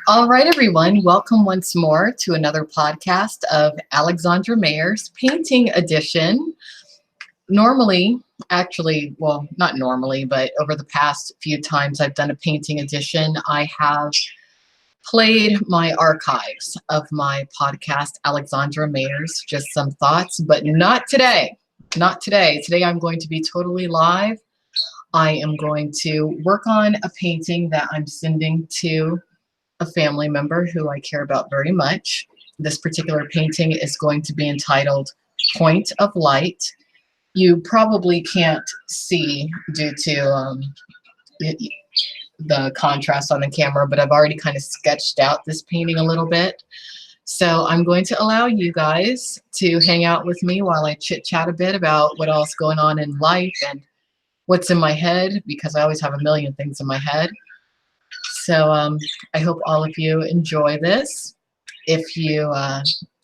All right, everyone. Welcome once more to another podcast of Alexandra Mayers Painting Edition. Normally, actually, well, not normally, but over the past few times I've done a painting edition, I have played my archives of my podcast, Alexandra Mayers, just some thoughts, but not today. Not today. Today I'm going to be totally live. I am going to work on a painting that I'm sending to a family member who I care about very much. This particular painting is going to be entitled Point of Light. You probably can't see due to the contrast on the camera, but I've already kind of sketched out this painting a little bit. So I'm going to allow you guys to hang out with me while I chit chat a bit about what else is going on in life and what's in my head, because I always have a million things in my head. So I hope all of you enjoy this. If you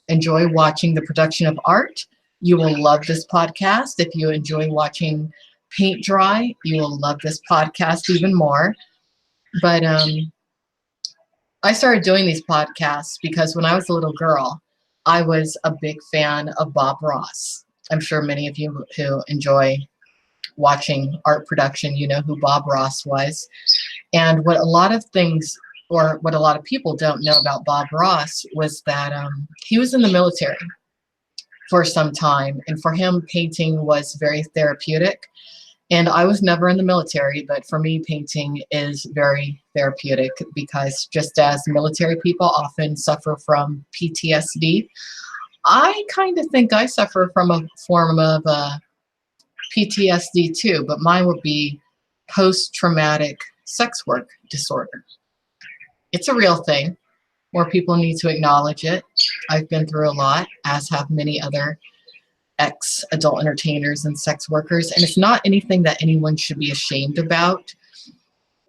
enjoy watching the production of art, you will love this podcast. If you enjoy watching paint dry, you will love this podcast even more. But I started doing these podcasts because when I was a little girl, I was a big fan of Bob Ross. I'm sure many of you who enjoy watching art production, you know who Bob Ross was. And what a lot of things, or what a lot of people don't know about Bob Ross, was that he was in the military for some time. And for him, painting was very therapeutic. And I was never in the military, but for me, painting is very therapeutic because just as military people often suffer from PTSD, I kind of think I suffer from a form of PTSD too, but mine would be post-traumatic sex work disorder. It's a real thing. More people need to acknowledge it. I've been through a lot, as have many other ex-adult entertainers and sex workers, and it's not anything that anyone should be ashamed about.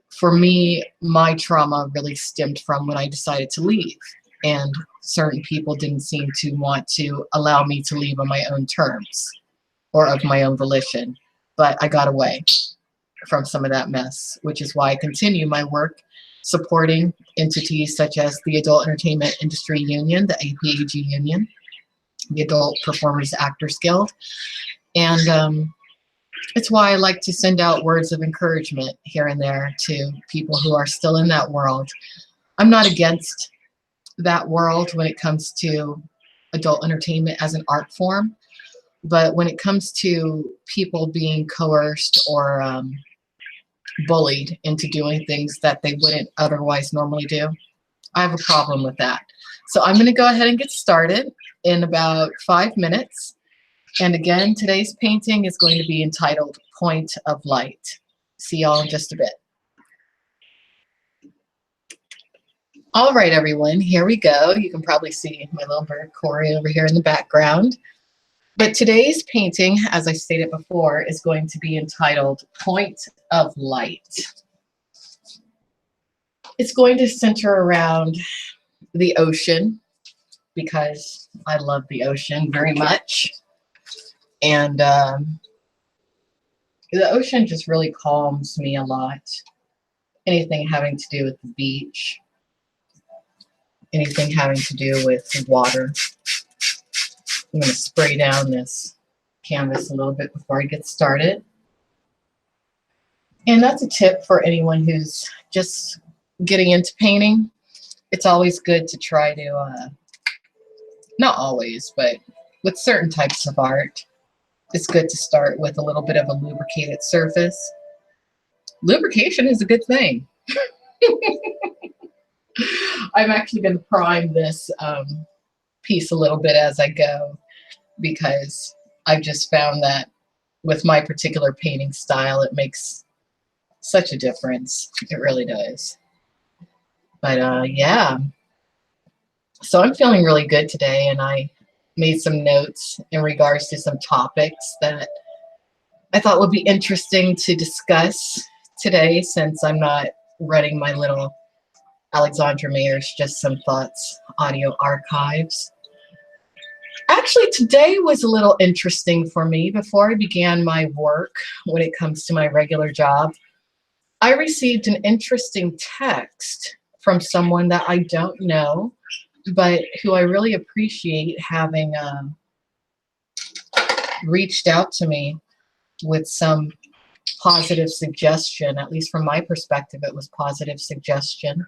For me, my trauma really stemmed from when I decided to leave, and certain people didn't seem to want to allow me to leave on my own terms or of my own volition, but I got away from some of that mess, which is why I continue my work supporting entities such as the Adult Entertainment Industry Union, the APAG Union, the Adult Performers Actors Guild. And it's why I like to send out words of encouragement here and there to people who are still in that world. I'm not against that world when it comes to adult entertainment as an art form, but when it comes to people being coerced or bullied into doing things that they wouldn't otherwise normally do, I have a problem with that. So I'm going to go ahead and get started in about 5 minutes. And again, today's painting is going to be entitled Point of Light. See y'all in just a bit. All right, everyone, here we go. You can probably see my little bird Corey over here in the background. But today's painting, as I stated before, is going to be entitled Point of Light. It's going to center around the ocean because I love the ocean very much. And the ocean just really calms me a lot. Anything having to do with the beach, anything having to do with water. I'm going to spray down this canvas a little bit before I get started. And that's a tip for anyone who's just getting into painting. It's always good to try to, not always, but with certain types of art, it's good to start with a little bit of a lubricated surface. Lubrication is a good thing. I'm actually going to prime this piece a little bit as I go, because I've just found that with my particular painting style, it makes such a difference. It really does. But yeah, so I'm feeling really good today, and I made some notes in regards to some topics that I thought would be interesting to discuss today, since I'm not running my little Alexandra Mayers Just Some Thoughts audio archives. Actually, today was a little interesting for me. Before I began my work, when it comes to my regular job, I received an interesting text from someone that I don't know, but who I really appreciate having reached out to me with some positive suggestion. At least from my perspective, it was positive suggestion.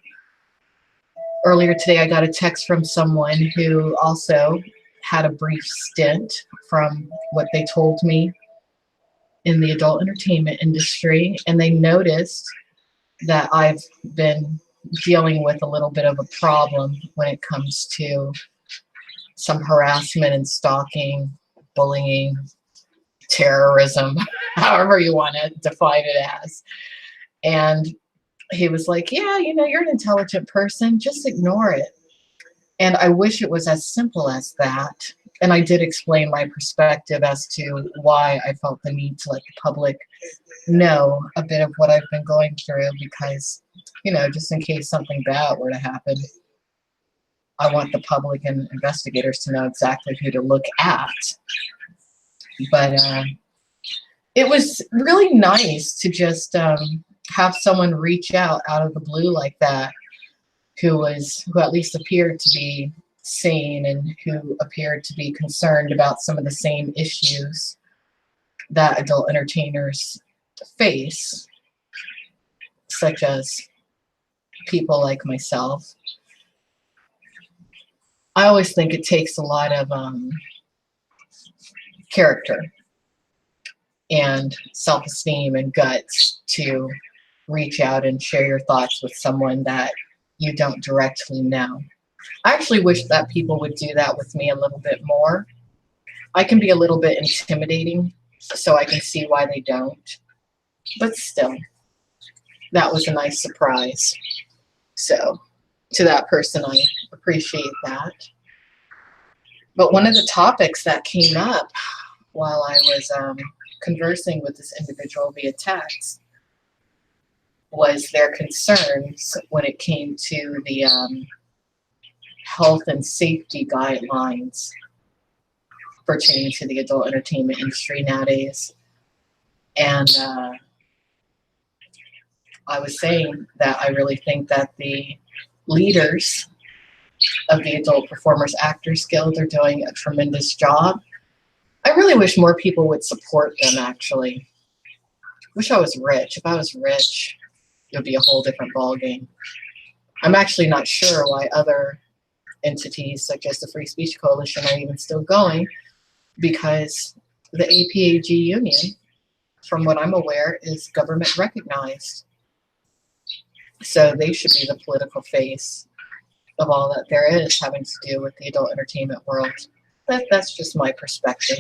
Earlier today, I got a text from someone who also had a brief stint, from what they told me, in the adult entertainment industry, and they noticed that I've been dealing with a little bit of a problem when it comes to some harassment and stalking, bullying, terrorism, however you want to define it as. And he was like, yeah, you know, you're an intelligent person, just ignore it. And I wish it was as simple as that. And I did explain my perspective as to why I felt the need to let the public know a bit of what I've been going through, because, you know, just in case something bad were to happen, I want the public and investigators to know exactly who to look at. But it was really nice to just have someone reach out of the blue like that, who at least appeared to be sane and who appeared to be concerned about some of the same issues that adult entertainers face, such as people like myself. I always think it takes a lot of character and self-esteem and guts to reach out and share your thoughts with someone that you don't directly know. I actually wish that people would do that with me a little bit more. I can be a little bit intimidating, so I can see why they don't. But still, that was a nice surprise. So to that person, I appreciate that. But one of the topics that came up while I was conversing with this individual via text was their concerns when it came to the health and safety guidelines pertaining to the adult entertainment industry nowadays. And I was saying that I really think that the leaders of the Adult Performers Actors Guild are doing a tremendous job. I really wish more people would support them, actually. Wish I was rich. If I was rich, it would be a whole different ballgame. I'm actually not sure why other entities such as the Free Speech Coalition are even still going, because the APAG union, from what I'm aware, is government recognized. So they should be the political face of all that there is having to do with the adult entertainment world. That's just my perspective.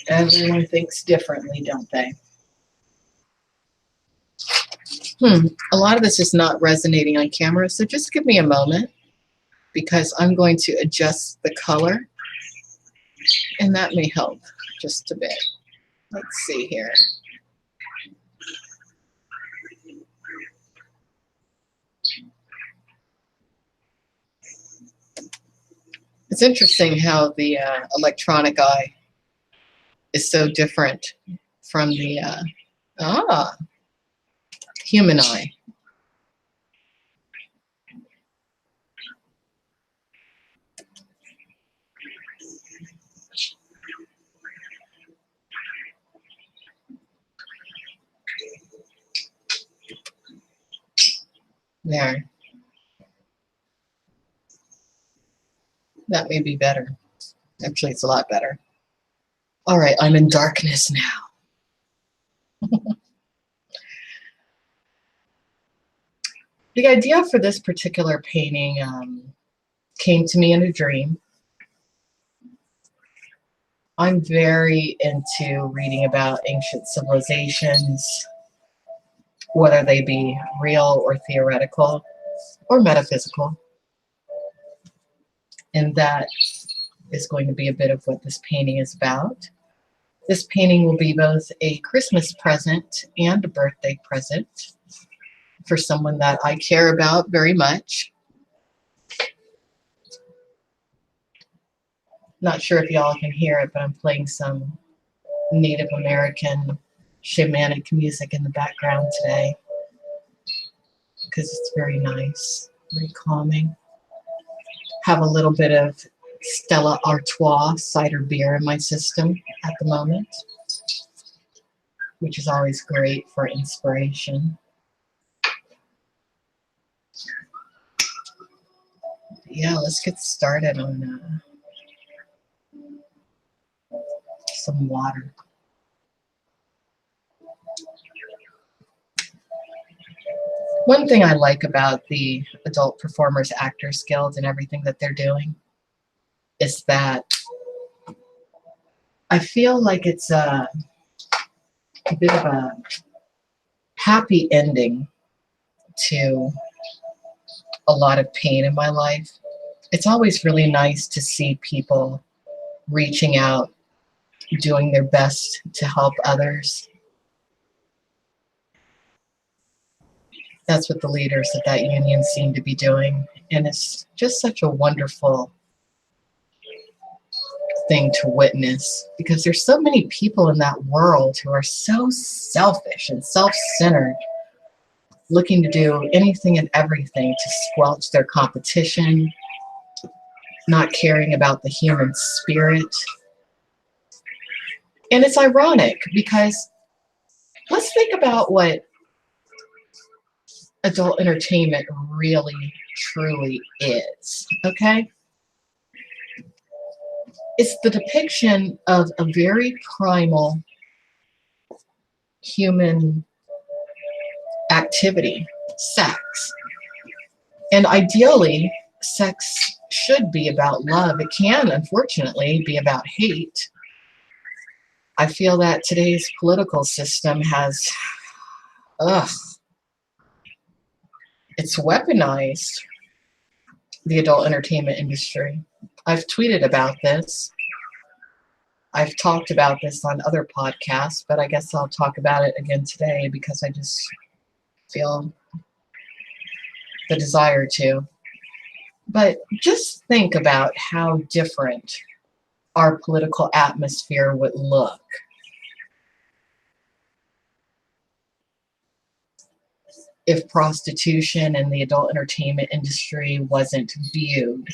Everyone thinks differently, don't they? A lot of this is not resonating on camera, so just give me a moment, because I'm going to adjust the color, and that may help just a bit. Let's see here. It's interesting how the electronic eye is so different from the human eye. There. That may be better. Actually, it's a lot better. All right, I'm in darkness now. The idea for this particular painting came to me in a dream. I'm very into reading about ancient civilizations, whether they be real or theoretical or metaphysical. And that is going to be a bit of what this painting is about. This painting will be both a Christmas present and a birthday present for someone that I care about very much. Not sure if y'all can hear it, but I'm playing some Native American shamanic music in the background today, because it's very nice, very calming. Have a little bit of Stella Artois cider beer in my system at the moment, which is always great for inspiration. Yeah, let's get started on some water. One thing I like about the Adult Performers Actors Guild and everything that they're doing is that I feel like it's a bit of a happy ending to a lot of pain in my life. It's always really nice to see people reaching out, doing their best to help others. That's what the leaders of that union seem to be doing. And it's just such a wonderful thing to witness, because there's so many people in that world who are so selfish and self-centered, looking to do anything and everything to squelch their competition, not caring about the human spirit. And it's ironic because let's think about what adult entertainment really, truly is, okay? It's the depiction of a very primal human activity, sex. And ideally, sex should be about love. It can, unfortunately, be about hate. I feel that today's political system has, it's weaponized the adult entertainment industry. I've tweeted about this. I've talked about this on other podcasts, but I guess I'll talk about it again today because I just feel the desire to. But just think about how different our political atmosphere would look if prostitution and the adult entertainment industry wasn't viewed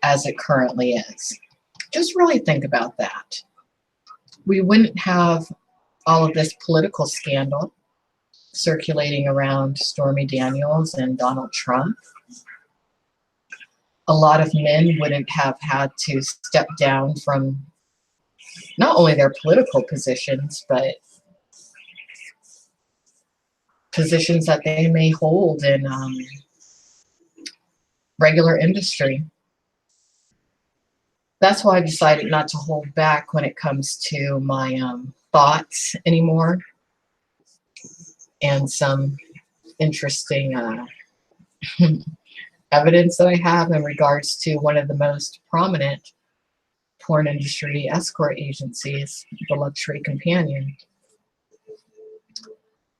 as it currently is. Just really think about that. We wouldn't have all of this political scandal circulating around Stormy Daniels and Donald Trump. A lot of men wouldn't have had to step down from not only their political positions, but positions that they may hold in regular industry. That's why I've decided not to hold back when it comes to my thoughts anymore, and some interesting evidence that I have in regards to one of the most prominent porn industry escort agencies, the Luxury Companion.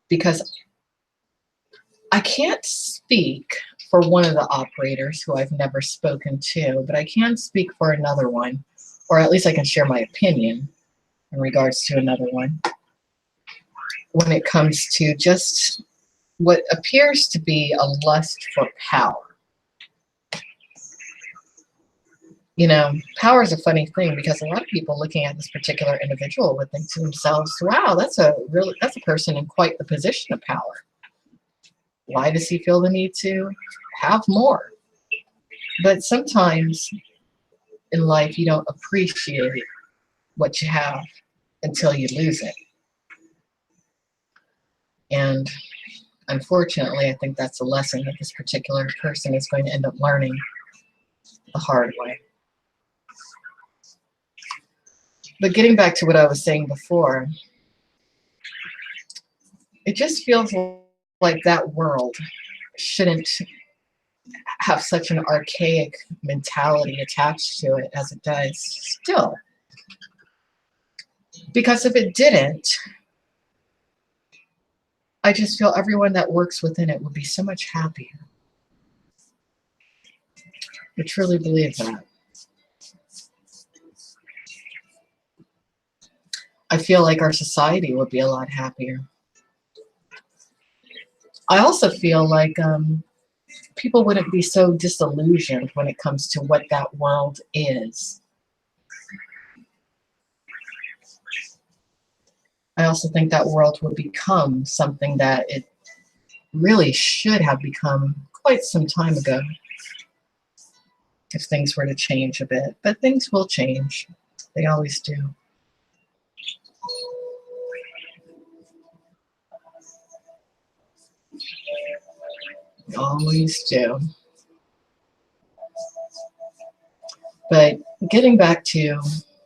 Because I can't speak for one of the operators who I've never spoken to, but I can speak for another one, or at least I can share my opinion in regards to another one, when it comes to just what appears to be a lust for power. You know, power is a funny thing because a lot of people looking at this particular individual would think to themselves, wow, that's a person in quite the position of power. Why does he feel the need to have more? But sometimes in life, you don't appreciate what you have until you lose it. And unfortunately, I think that's a lesson that this particular person is going to end up learning the hard way. But getting back to what I was saying before, it just feels like that world shouldn't have such an archaic mentality attached to it as it does still. Because if it didn't, I just feel everyone that works within it would be so much happier. I truly believe that. I feel like our society would be a lot happier. I also feel like people wouldn't be so disillusioned when it comes to what that world is. I also think that world would become something that it really should have become quite some time ago if things were to change a bit. But things will change. They always do. Always do. But getting back to,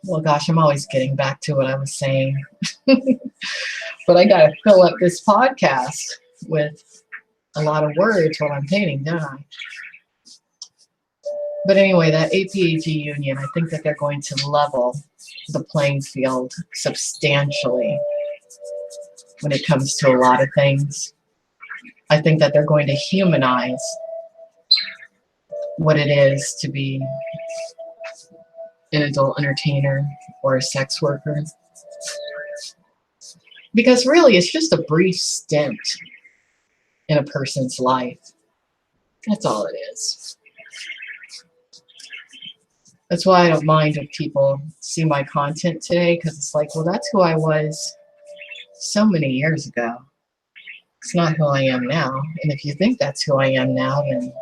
well, gosh, I'm always getting back to what I was saying. But I got to fill up this podcast with a lot of words while I'm painting, don't I? But anyway, that APAG union, I think that they're going to level the playing field substantially when it comes to a lot of things. I think that they're going to humanize what it is to be an adult entertainer or a sex worker. Because really, it's just a brief stint in a person's life. That's all it is. That's why I don't mind if people see my content today, because it's like, well, that's who I was so many years ago. It's not who I am now. And if you think that's who I am now, then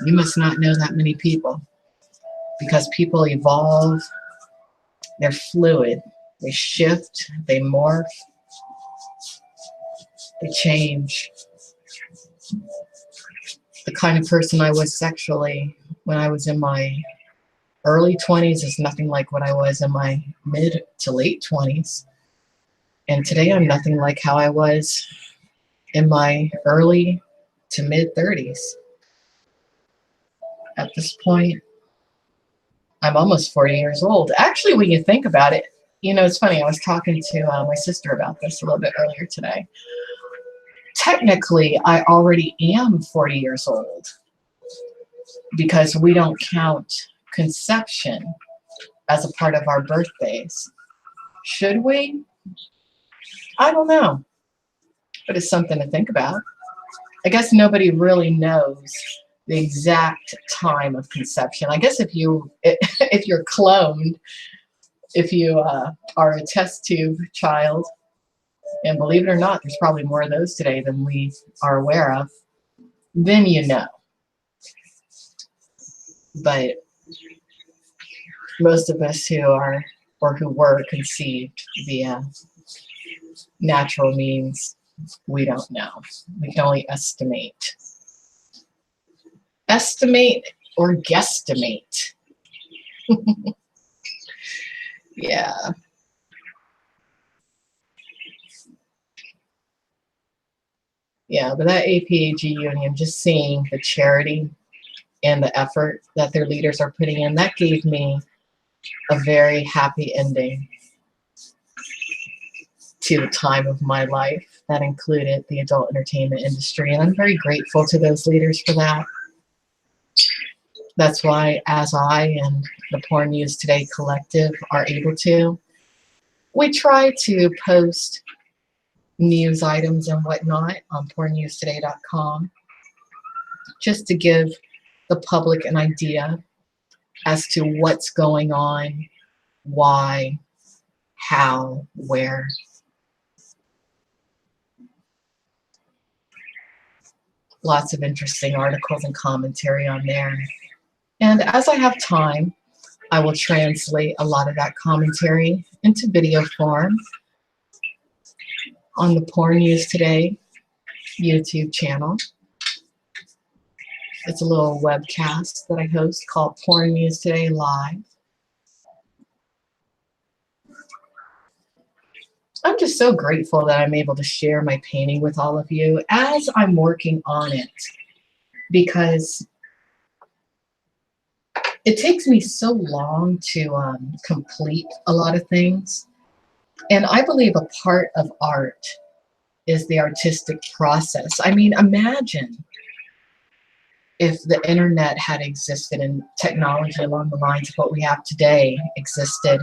you must not know that many people. Because people evolve, they're fluid, they shift, they morph, they change. The kind of person I was sexually when I was in my early 20s is nothing like what I was in my mid to late 20s. And today I'm nothing like how I was in my early to mid 30s. At this point, I'm almost 40 years old. Actually, when you think about it, you know, it's funny. I was talking to my sister about this a little bit earlier today. Technically, I already am 40 years old because we don't count conception as a part of our birthdays. Should we? I don't know, but it's something to think about. I guess nobody really knows the exact time of conception. I guess if you're cloned, if you are a test tube child, and believe it or not, there's probably more of those today than we are aware of, then you know. But most of us who are or who were conceived via natural means, we don't know. We can only estimate. Estimate or guesstimate. Yeah. Yeah, but that APAG union, just seeing the charity and the effort that their leaders are putting in, that gave me a very happy ending to the time of my life that included the adult entertainment industry. And I'm very grateful to those leaders for that. That's why, as I and the Porn News Today collective are able to, we try to post news items and whatnot on pornnewstoday.com just to give the public an idea as to what's going on, why, how, where. Lots of interesting articles and commentary on there. And as I have time, I will translate a lot of that commentary into video form on the Porn News Today YouTube channel. It's a little webcast that I host called Porn News Today Live. I'm just so grateful that I'm able to share my painting with all of you as I'm working on it, because it takes me so long to complete a lot of things. And I believe a part of art is the artistic process. I mean, imagine if the internet had existed and technology along the lines of what we have today existed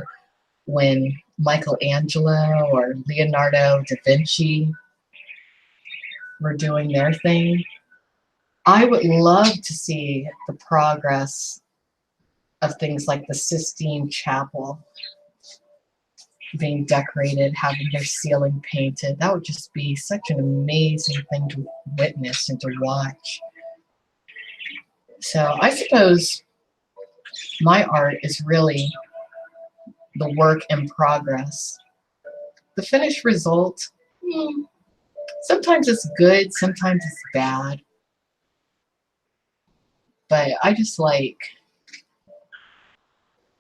when Michelangelo or Leonardo da Vinci were doing their thing. I would love to see the progress of things like the Sistine Chapel being decorated, having their ceiling painted. That would just be such an amazing thing to witness and to watch. So I suppose my art is really the work in progress. The finished result, sometimes it's good, sometimes it's bad. But I just like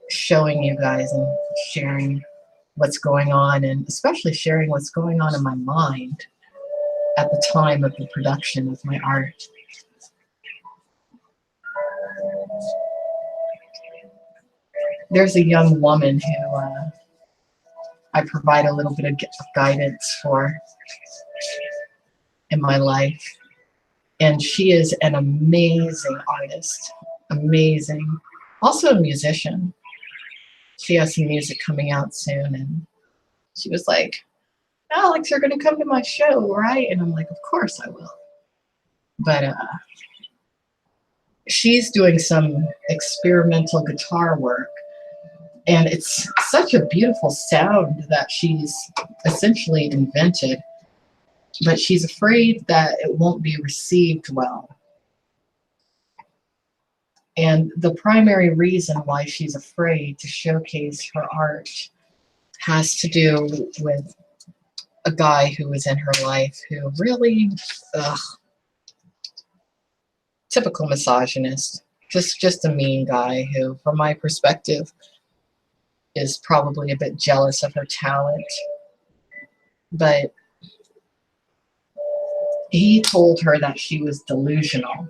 showing you guys and sharing what's going on, and especially sharing what's going on in my mind at the time of the production of my art. There's a young woman who I provide a little bit of guidance for in my life, and she is an amazing artist, amazing, also a musician. She has some music coming out soon, and she was like, Alex, you're going to come to my show, right? And I'm like, of course I will. But she's doing some experimental guitar work, and it's such a beautiful sound that she's essentially invented, but she's afraid that it won't be received well. And the primary reason why she's afraid to showcase her art has to do with a guy who was in her life who really, typical misogynist, just a mean guy who, from my perspective, is probably a bit jealous of her talent. But he told her that she was delusional.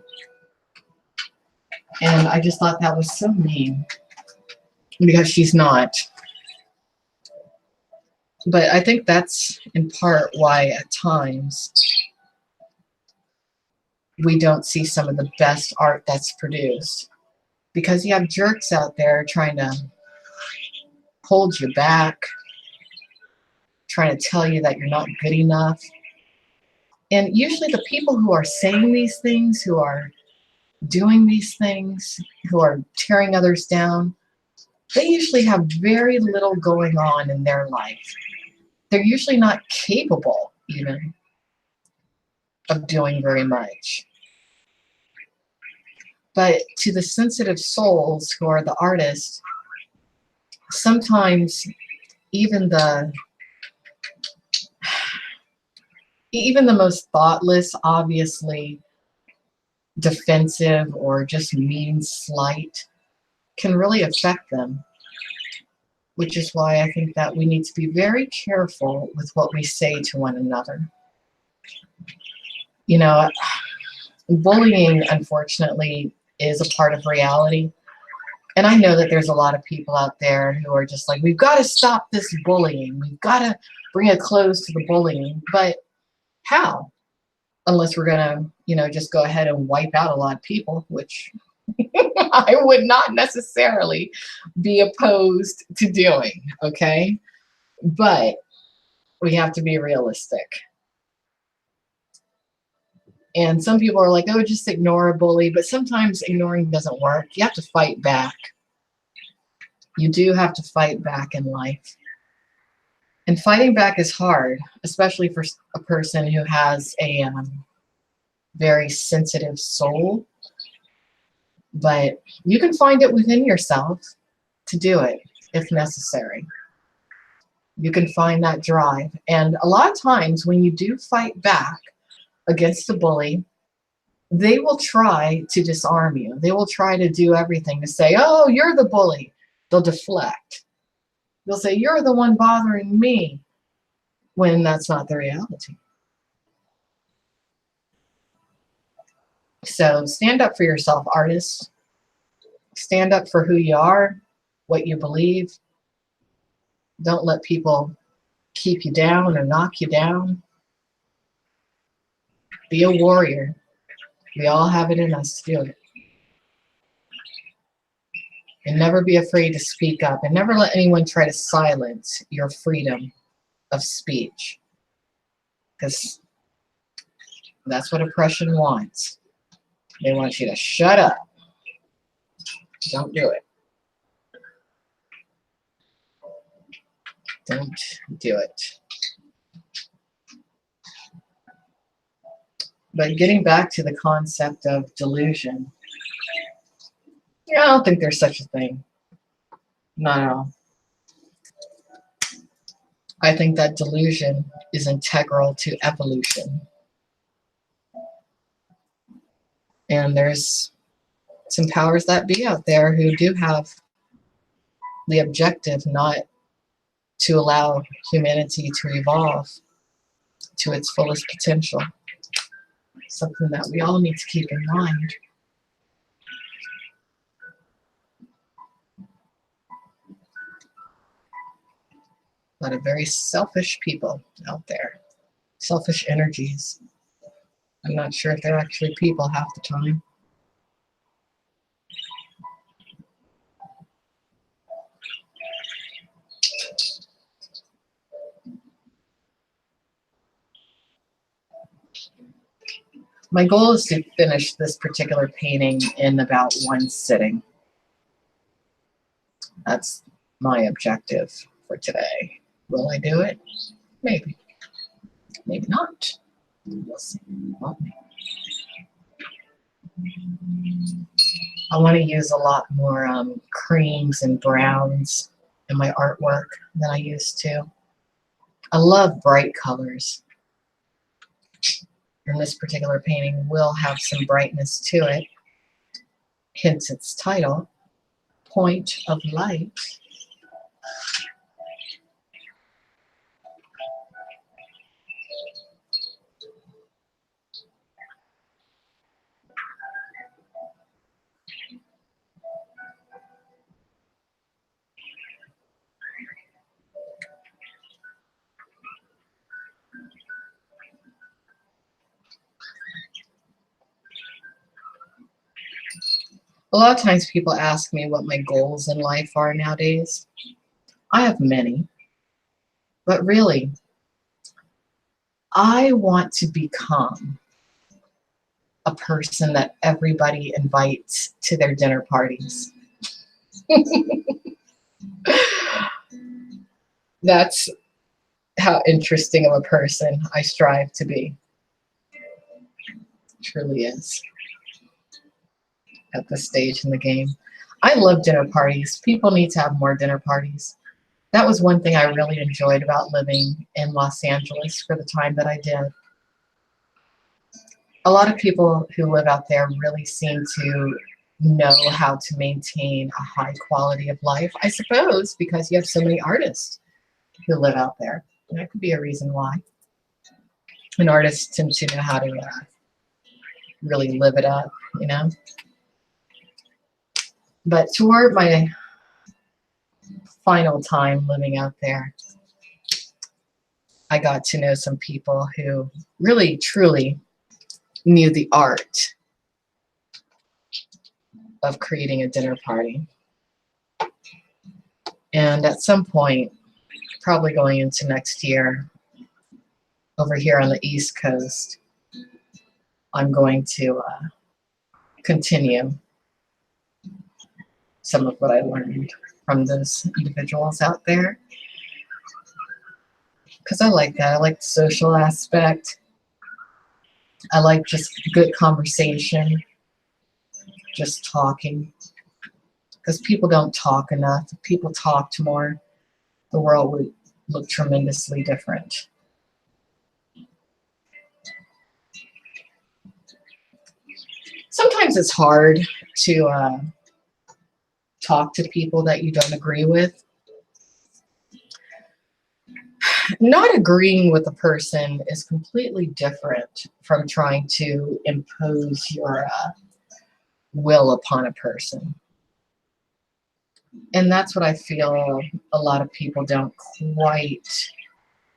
And I just thought that was so mean, because she's not. But I think that's in part why at times we don't see some of the best art that's produced, because you have jerks out there trying to hold you back, trying to tell you that you're not good enough. And usually the people who are saying these things, who are doing these things, who are tearing others down, they usually have very little going on in their life. They're usually not capable even of doing very much. But to the sensitive souls who are the artists, sometimes even the most thoughtless, obviously defensive or just mean slight can really affect them, which is why I think that we need to be very careful with what we say to one another. You know, bullying, unfortunately, is a part of reality. And I know that there's a lot of people out there who are just like, we've got to stop this bullying. We've got to bring a close to the bullying. But how? Unless we're going to, just go ahead and wipe out a lot of people, which I would not necessarily be opposed to doing, okay? But we have to be realistic. And some people are like, oh, just ignore a bully. But sometimes ignoring doesn't work. You have to fight back. You do have to fight back in life. And fighting back is hard, especially for a person who has a very sensitive soul. But you can find it within yourself to do it if necessary. You can find that drive. And a lot of times when you do fight back against a bully, they will try to disarm you. They will try to do everything to say, oh, you're the bully. They'll deflect. They'll say, you're the one bothering me, when that's not the reality. So stand up for yourself, artists. Stand up for who you are, what you believe. Don't let people keep you down or knock you down. Be a warrior. We all have it in us to do it. And never be afraid to speak up, and never let anyone try to silence your freedom of speech. Because That's what oppression wants. They want you to shut up. Don't do it. Don't do it. But getting back to the concept of delusion, I don't think there's such a thing. Not at all. I think that delusion is integral to evolution. And there's some powers that be out there who do have the objective not to allow humanity to evolve to its fullest potential. Something that we all need to keep in mind. A lot of very selfish people out there. Selfish energies. I'm not sure if they're actually people half the time. My goal is to finish this particular painting in about one sitting. That's my objective for today. Will I do it? Maybe. Maybe not. We'll see. Won't we? I want to use a lot more creams and browns in my artwork than I used to. I love bright colors. And this particular painting will have some brightness to it. Hence its title, Point of Light. A lot of times people ask me what my goals in life are nowadays. I have many, but really, I want to become a person that everybody invites to their dinner parties. That's how interesting of a person I strive to be. It truly is. At this stage in the game. I love dinner parties. People need to have more dinner parties. That was one thing I really enjoyed about living in Los Angeles for the time that I did. A lot of people who live out there really seem to know how to maintain a high quality of life, I suppose, because you have so many artists who live out there. And that could be a reason why. And artists tend to know how to really live it up, you know? But toward my final time living out there, I got to know some people who really, truly knew the art of creating a dinner party. And at some point, probably going into next year, over here on the East Coast, I'm going to continue some of what I learned from those individuals out there. Because I like that. I like the social aspect. I like just good conversation, just talking. Because people don't talk enough. If people talked more, the world would look tremendously different. Sometimes it's hard to talk to people that you don't agree with. Not agreeing with a person is completely different from trying to impose your will upon a person. And that's what I feel a lot of people don't quite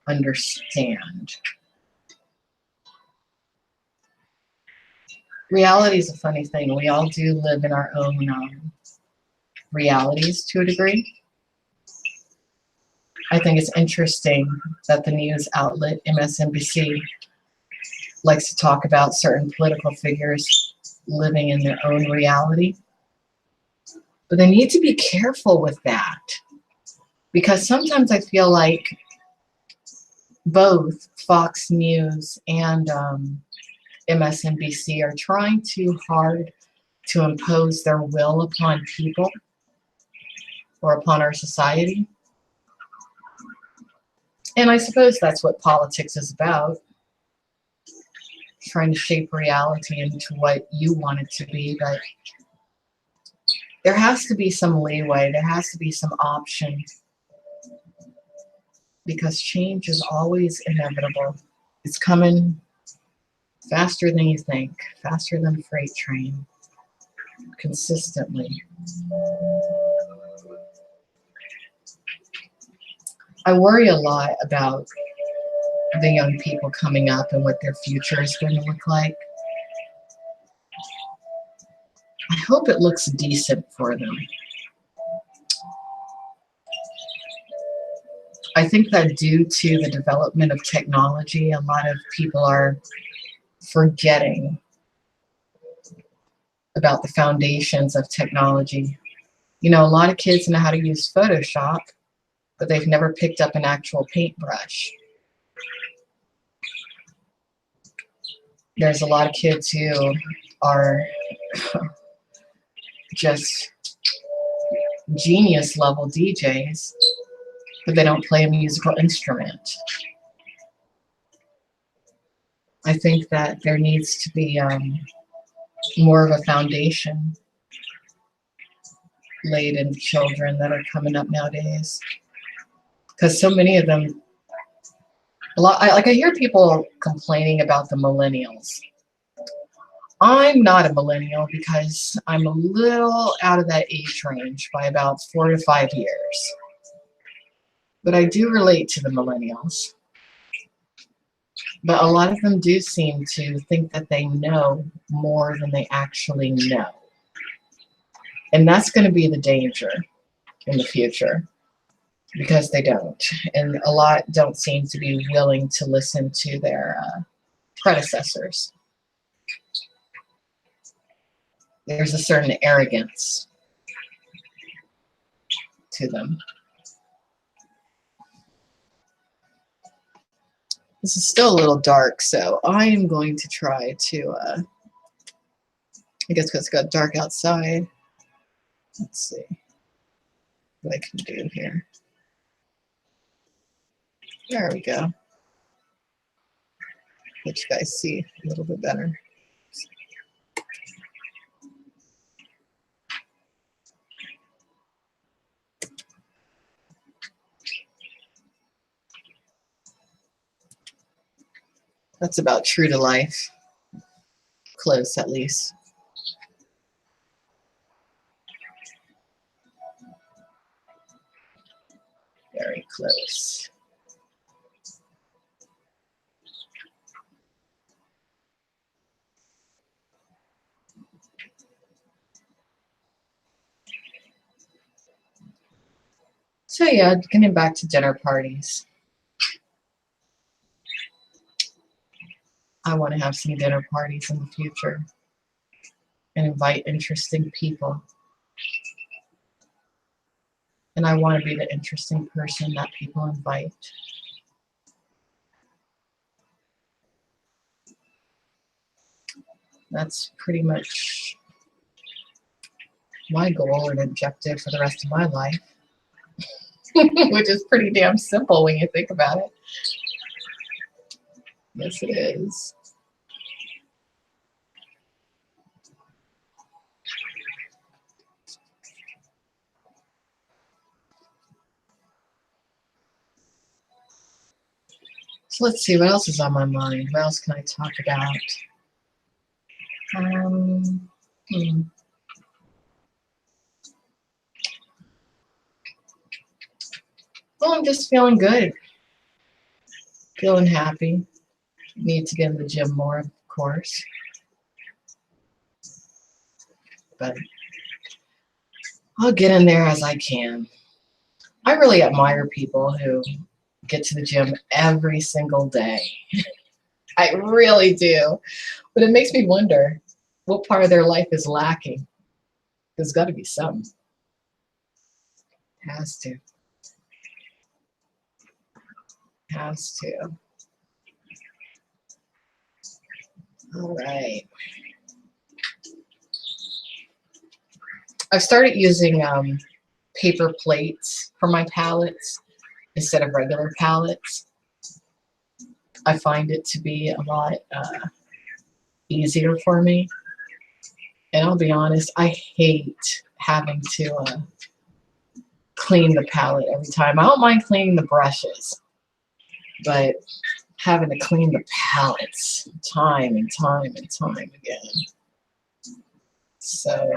understand. Reality is a funny thing. We all do live in our own realities to a degree. I think it's interesting that the news outlet MSNBC likes to talk about certain political figures living in their own reality. But they need to be careful with that, because sometimes I feel like both Fox News and MSNBC are trying too hard to impose their will upon people or upon our society. And I suppose that's what politics is about, trying to shape reality into what you want it to be. But there has to be some leeway, there has to be some option, because change is always inevitable. It's coming faster than you think, faster than a freight train, consistently. I worry a lot about the young people coming up and what their future is going to look like. I hope it looks decent for them. I think that due to the development of technology, a lot of people are forgetting about the foundations of technology. You know, a lot of kids know how to use Photoshop, but they've never picked up an actual paintbrush. There's a lot of kids who are just genius level DJs, but they don't play a musical instrument. I think that there needs to be more of a foundation laid in children that are coming up nowadays, because so many of them, I hear people complaining about the millennials. I'm not a millennial because I'm a little out of that age range by about 4 to 5 years. But I do relate to the millennials. But a lot of them do seem to think that they know more than they actually know. And that's going to be the danger in the future, because they don't. And a lot don't seem to be willing to listen to their predecessors. There's a certain arrogance to them. This is still a little dark, so I am going to try to, I guess because it's got dark outside. Let's see what I can do here. There we go. Let you guys see a little bit better. That's about true to life. Close, at least. Very close. So yeah, getting back to dinner parties. I want to have some dinner parties in the future and invite interesting people. And I want to be the interesting person that people invite. That's pretty much my goal and objective for the rest of my life, which is pretty damn simple when you think about it. Yes, it is. So let's see, what else is on my mind? What else can I talk about? Well, I'm just feeling good. Feeling happy. Need to get in the gym more, of course. But I'll get in there as I can. I really admire people who get to the gym every single day. I really do. But it makes me wonder what part of their life is lacking. There's got to be some. Has to. Has to. All right. I've started using paper plates for my palettes instead of regular palettes. I find it to be a lot easier for me. And I'll be honest, I hate having to clean the palette every time. I don't mind cleaning the brushes, but having to clean the palettes time and time and time again. So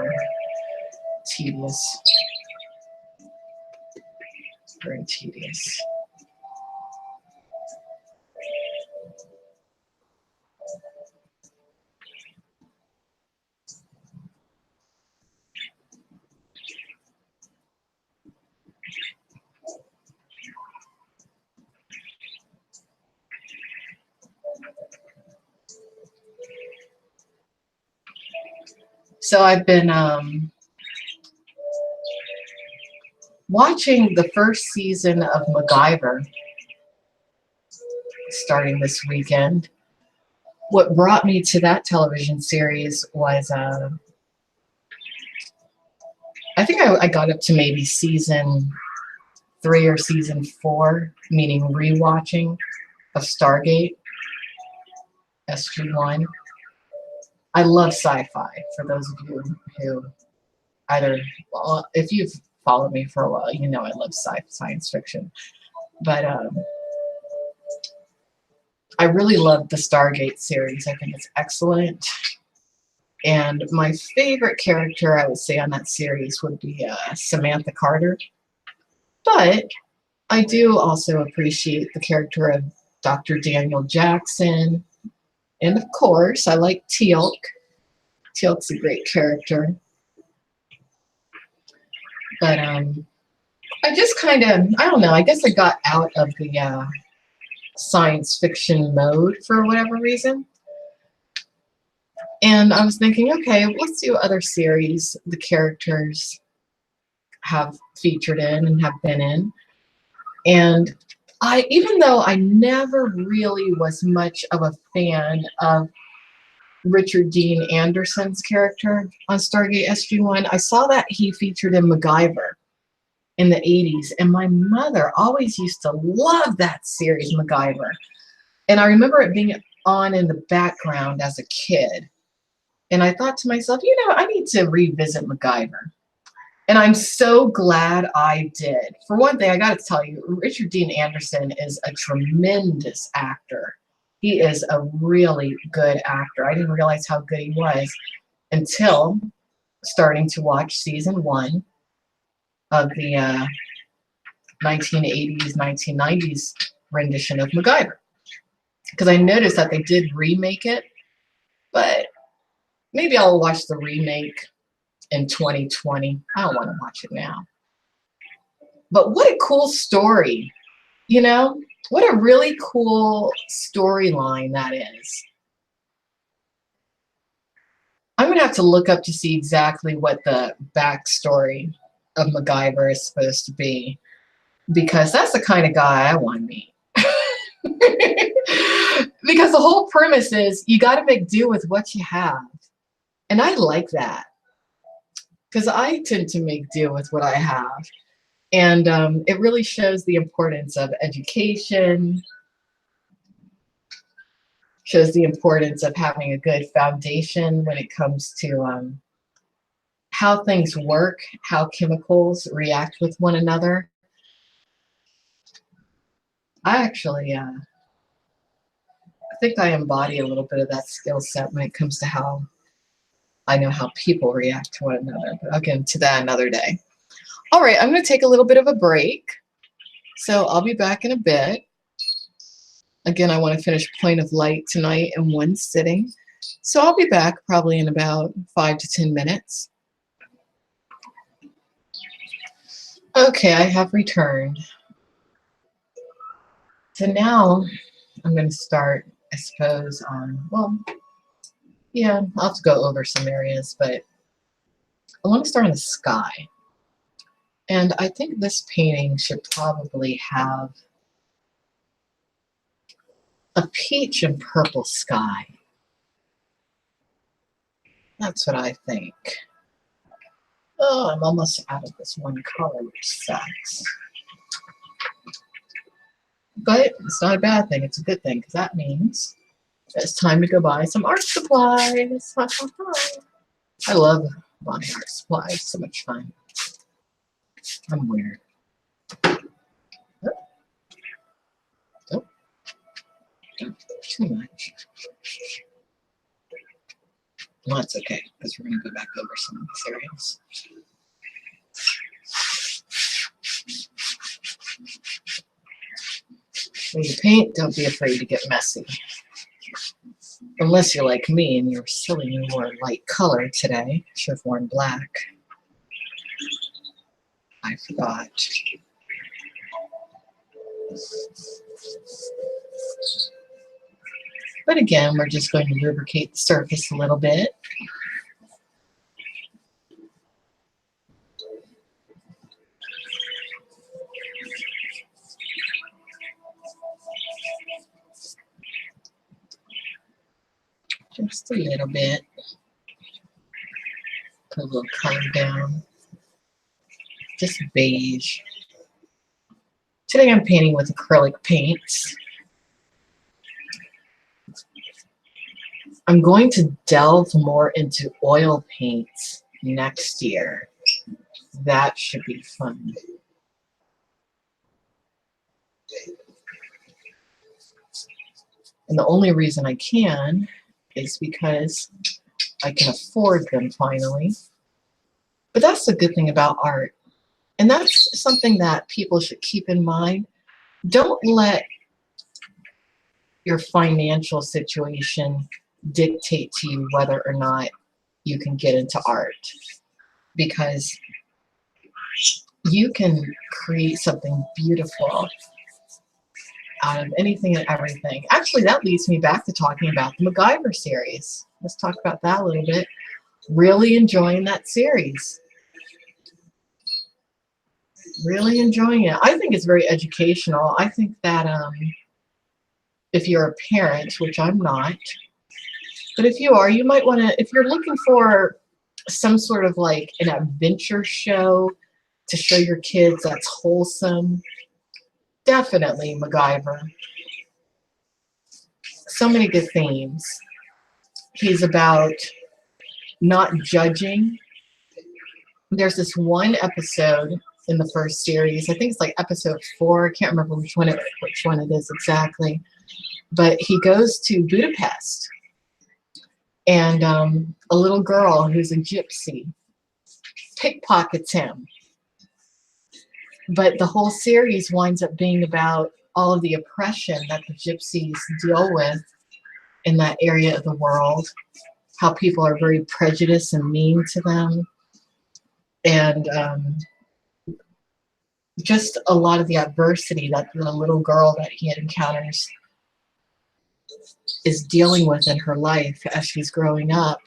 tedious. Very tedious. So I've been watching the first season of MacGyver starting this weekend. What brought me to that television series was I think I got up to maybe season 3 or season 4, meaning rewatching of Stargate SG-1. I love sci-fi. For those of you who either, well, if you've followed me for a while, you know I love science fiction. But I really love the Stargate series. I think it's excellent. And my favorite character, I would say, on that series would be Samantha Carter. But I do also appreciate the character of Dr. Daniel Jackson. And of course, I like Teal'c. Teal'c's a great character. But I just kind of, I don't know, I guess I got out of the science fiction mode for whatever reason. And I was thinking, okay, let's do other series the characters have featured in and have been in. And even though I never really was much of a fan of Richard Dean Anderson's character on Stargate SG-1, I saw that he featured in MacGyver in the 80s. And my mother always used to love that series, MacGyver. And I remember it being on in the background as a kid. And I thought to myself, you know, I need to revisit MacGyver. And I'm so glad I did. For one thing, I got to tell you, Richard Dean Anderson is a tremendous actor. He is a really good actor. I didn't realize how good he was until starting to watch season 1 of the 1980s, 1990s rendition of MacGyver. Because I noticed that they did remake it, but maybe I'll watch the remake in 2020. I don't want to watch it now. But what a cool story, you know? What a really cool storyline that is. I'm going to have to look up to see exactly what the backstory of MacGyver is supposed to be, because that's the kind of guy I want to meet. Because the whole premise is you got to make do with what you have. And I like that, because I tend to make do with what I have. And it really shows the importance of education, shows the importance of having a good foundation when it comes to how things work, how chemicals react with one another. I actually I think I embody a little bit of that skill set when it comes to how I know how people react to one another. But I'll get into that another day. All right, I'm going to take a little bit of a break. So I'll be back in a bit. Again, I want to finish Point of Light tonight in one sitting. So I'll be back probably in about 5 to 10 minutes. Okay, I have returned. So now I'm going to start I suppose, on, well, yeah, I'll have to go over some areas, but I want to start in the sky. And I think this painting should probably have a peach and purple sky. That's what I think. Oh, I'm almost out of this one color, which sucks. But it's not a bad thing. It's a good thing, because that means it's time to go buy some art supplies. Ha, ha, ha. I love buying art supplies. It's so much fun. I'm weird. Oh, oh, don't too much. No, it's okay, because we're going to go back over some of these areas. When you paint, don't be afraid to get messy. Unless you're like me and you're silly and wore light color today. Should have worn black. I forgot. But again, we're just going to lubricate the surface a little bit. Just a little bit. Put a little color down. Just beige. Today I'm painting with acrylic paints. I'm going to delve more into oil paints next year. That should be fun. And the only reason I can is because I can afford them finally. But that's the good thing about art. And that's something that people should keep in mind. Don't let your financial situation dictate to you whether or not you can get into art. Because you can create something beautiful out of anything and everything. Actually, that leads me back to talking about the MacGyver series. Let's talk about that a little bit. Really enjoying that series. Really enjoying it. I think it's very educational. I think that if you're a parent, which I'm not, but if you are, you might want to, if you're looking for some sort of like an adventure show to show your kids that's wholesome, definitely MacGyver. So many good themes. He's about not judging. There's this one episode in the first series. I think it's like episode 4. I can't remember which one it is exactly. But he goes to Budapest, and a little girl who's a gypsy pickpockets him. But the whole series winds up being about all of the oppression that the gypsies deal with in that area of the world, how people are very prejudiced and mean to them, and just a lot of the adversity that the little girl that he encounters is dealing with in her life as she's growing up,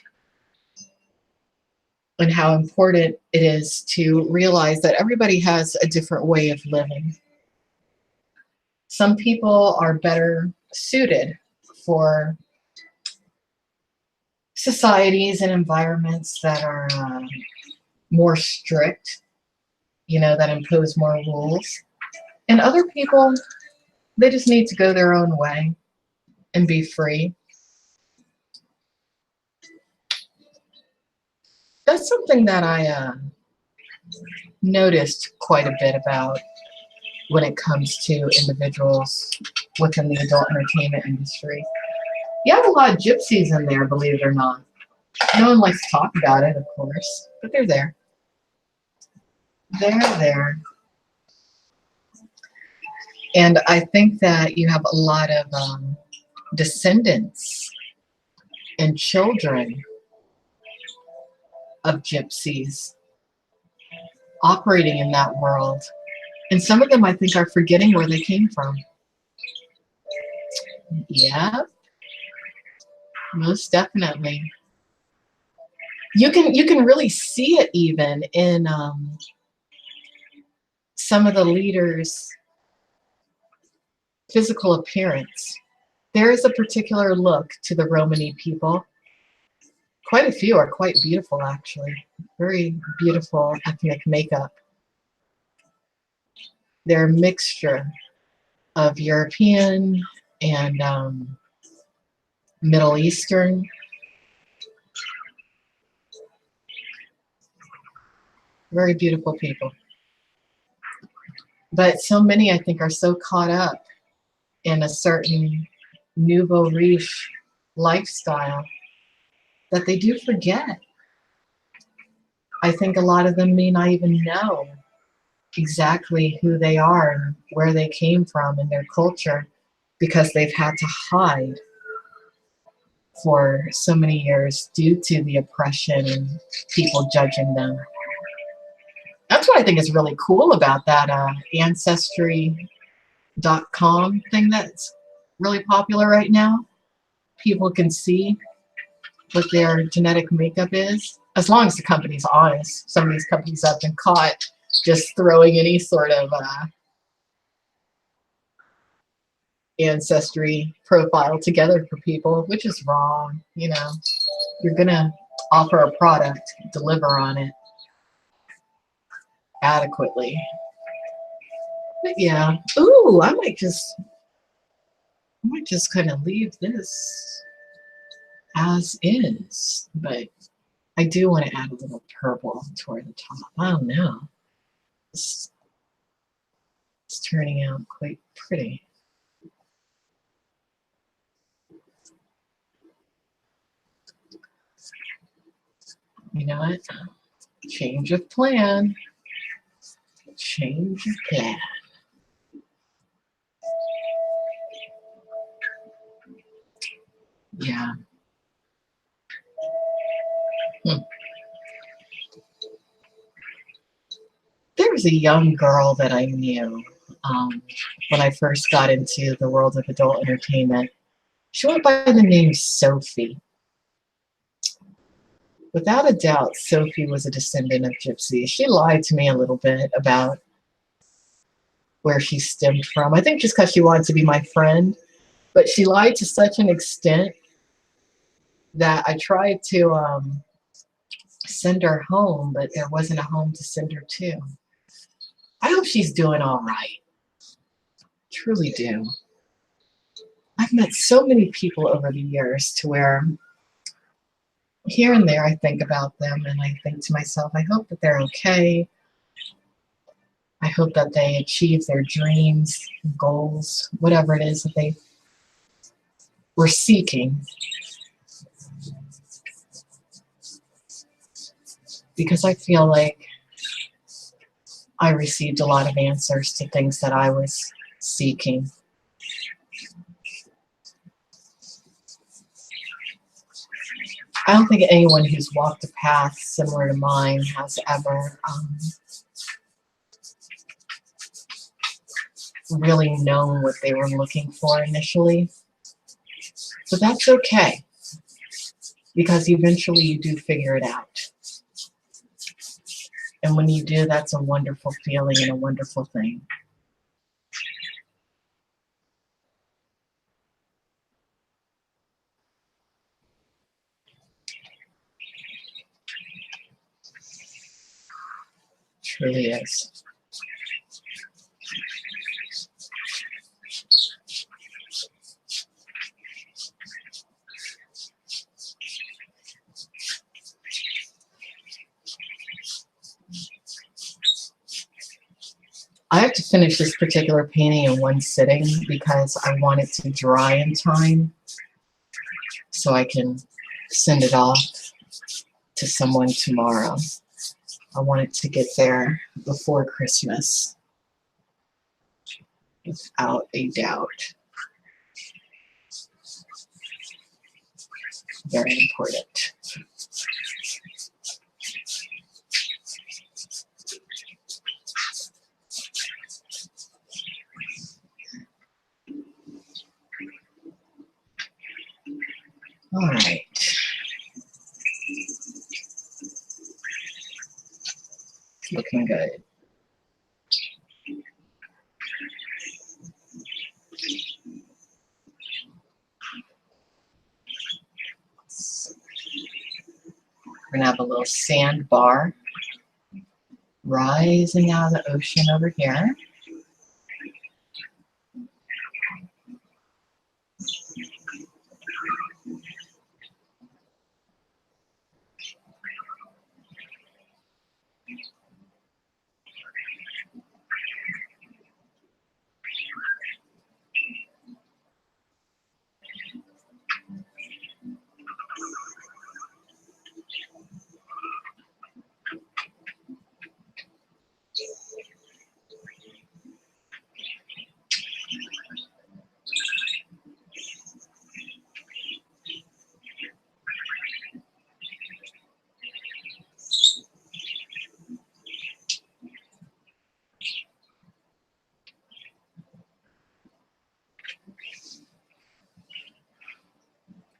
and how important it is to realize that everybody has a different way of living. Some people are better suited for societies and environments that are more strict, you know, that impose more rules. And other people, they just need to go their own way and be free. That's something that I noticed quite a bit about when it comes to individuals within the adult entertainment industry. You have a lot of gypsies in there, believe it or not. No one likes to talk about it, of course, but they're there. They're there. And I think that you have a lot of descendants and children of gypsies operating in that world. And some of them, I think, are forgetting where they came from. Yeah. Most definitely. You can really see it even in some of the leaders' physical appearance. There is a particular look to the Romani people. Quite a few are quite beautiful, actually. Very beautiful ethnic makeup. They're a mixture of European and Middle Eastern. Very beautiful people. But so many, I think, are so caught up in a certain nouveau riche lifestyle that they do forget. I think a lot of them may not even know exactly who they are and where they came from and their culture because they've had to hide for so many years due to the oppression and people judging them. That's what I think is really cool about that Ancestry.com thing that's really popular right now. People can see what their genetic makeup is, as long as the company's honest. Some of these companies have been caught just throwing any sort of ancestry profile together for people, which is wrong. You know, you're gonna offer a product, deliver on it adequately. But yeah, ooh, I might just kind of leave this as is, but I do want to add a little purple toward the top. I don't know. It's, it's turning out quite pretty. You know what? Change of plan. Change of plan. Yeah. Hmm. There was a young girl that I knew when I first got into the world of adult entertainment. She went by the name Sophie. Without a doubt, Sophie was a descendant of gypsies. She lied to me a little bit about where she stemmed from. I think just because she wanted to be my friend, but she lied to such an extent that I tried to send her home, but there wasn't a home to send her to. I hope she's doing all right. Truly do. I've met so many people over the years to where here and there I think about them and I think to myself, I hope that they're okay. I hope that they achieve their dreams, goals, whatever it is that they were seeking. Because I feel like I received a lot of answers to things that I was seeking. I don't think anyone who's walked a path similar to mine has ever really known what they were looking for initially. But that's okay, because eventually you do figure it out. And when you do, that's a wonderful feeling and a wonderful thing. Truly is. I have to finish this particular painting in one sitting because I want it to dry in time so I can send it off to someone tomorrow. I want it to get there before Christmas, without a doubt. Very important. All right. Looking good. We're gonna have a little sandbar rising out of the ocean over here.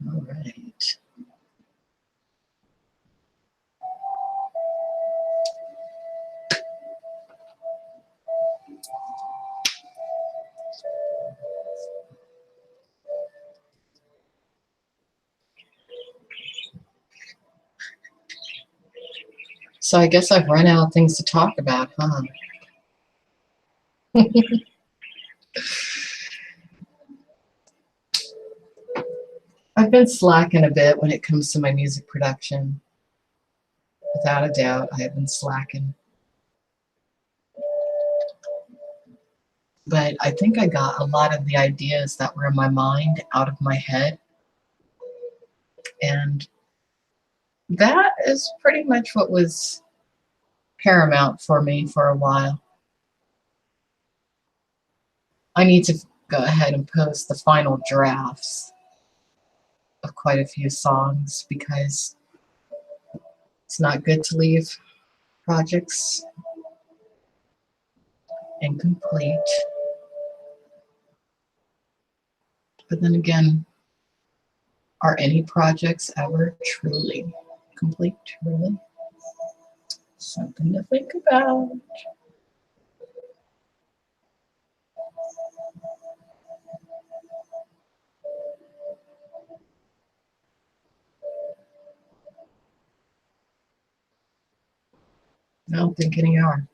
All right. So I guess I've run out of things to talk about, huh? I've been slacking a bit when it comes to my music production. Without a doubt, I have been slacking. But I think I got a lot of the ideas that were in my mind out of my head. And that is pretty much what was paramount for me for a while. I need to go ahead and post the final drafts of quite a few songs because it's not good to leave projects incomplete. But then again, are any projects ever truly complete? Truly? Something to think about. I don't think any are.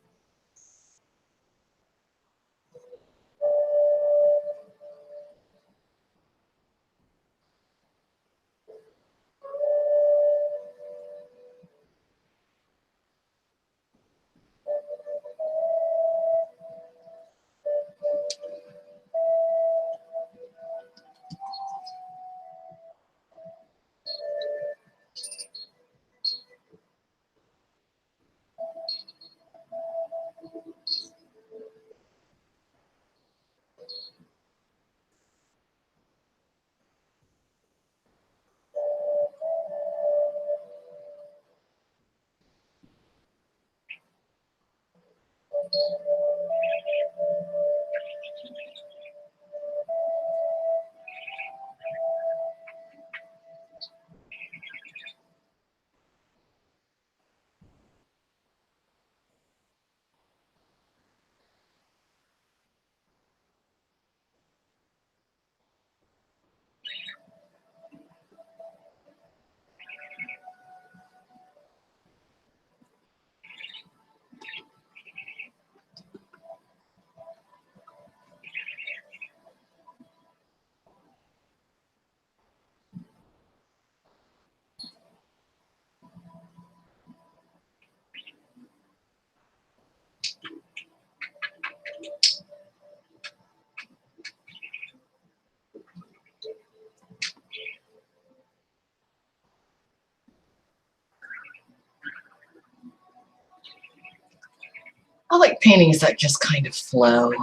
I like paintings that just kind of flow,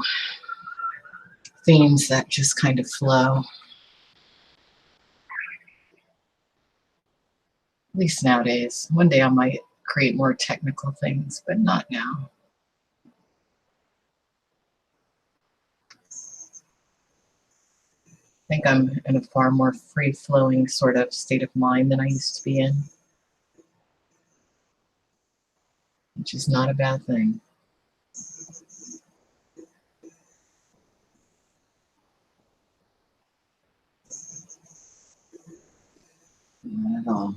themes that just kind of flow. At least nowadays. One day I might create more technical things, but not now. I think I'm in a far more free-flowing sort of state of mind than I used to be in. which is not a bad thing. Not at all.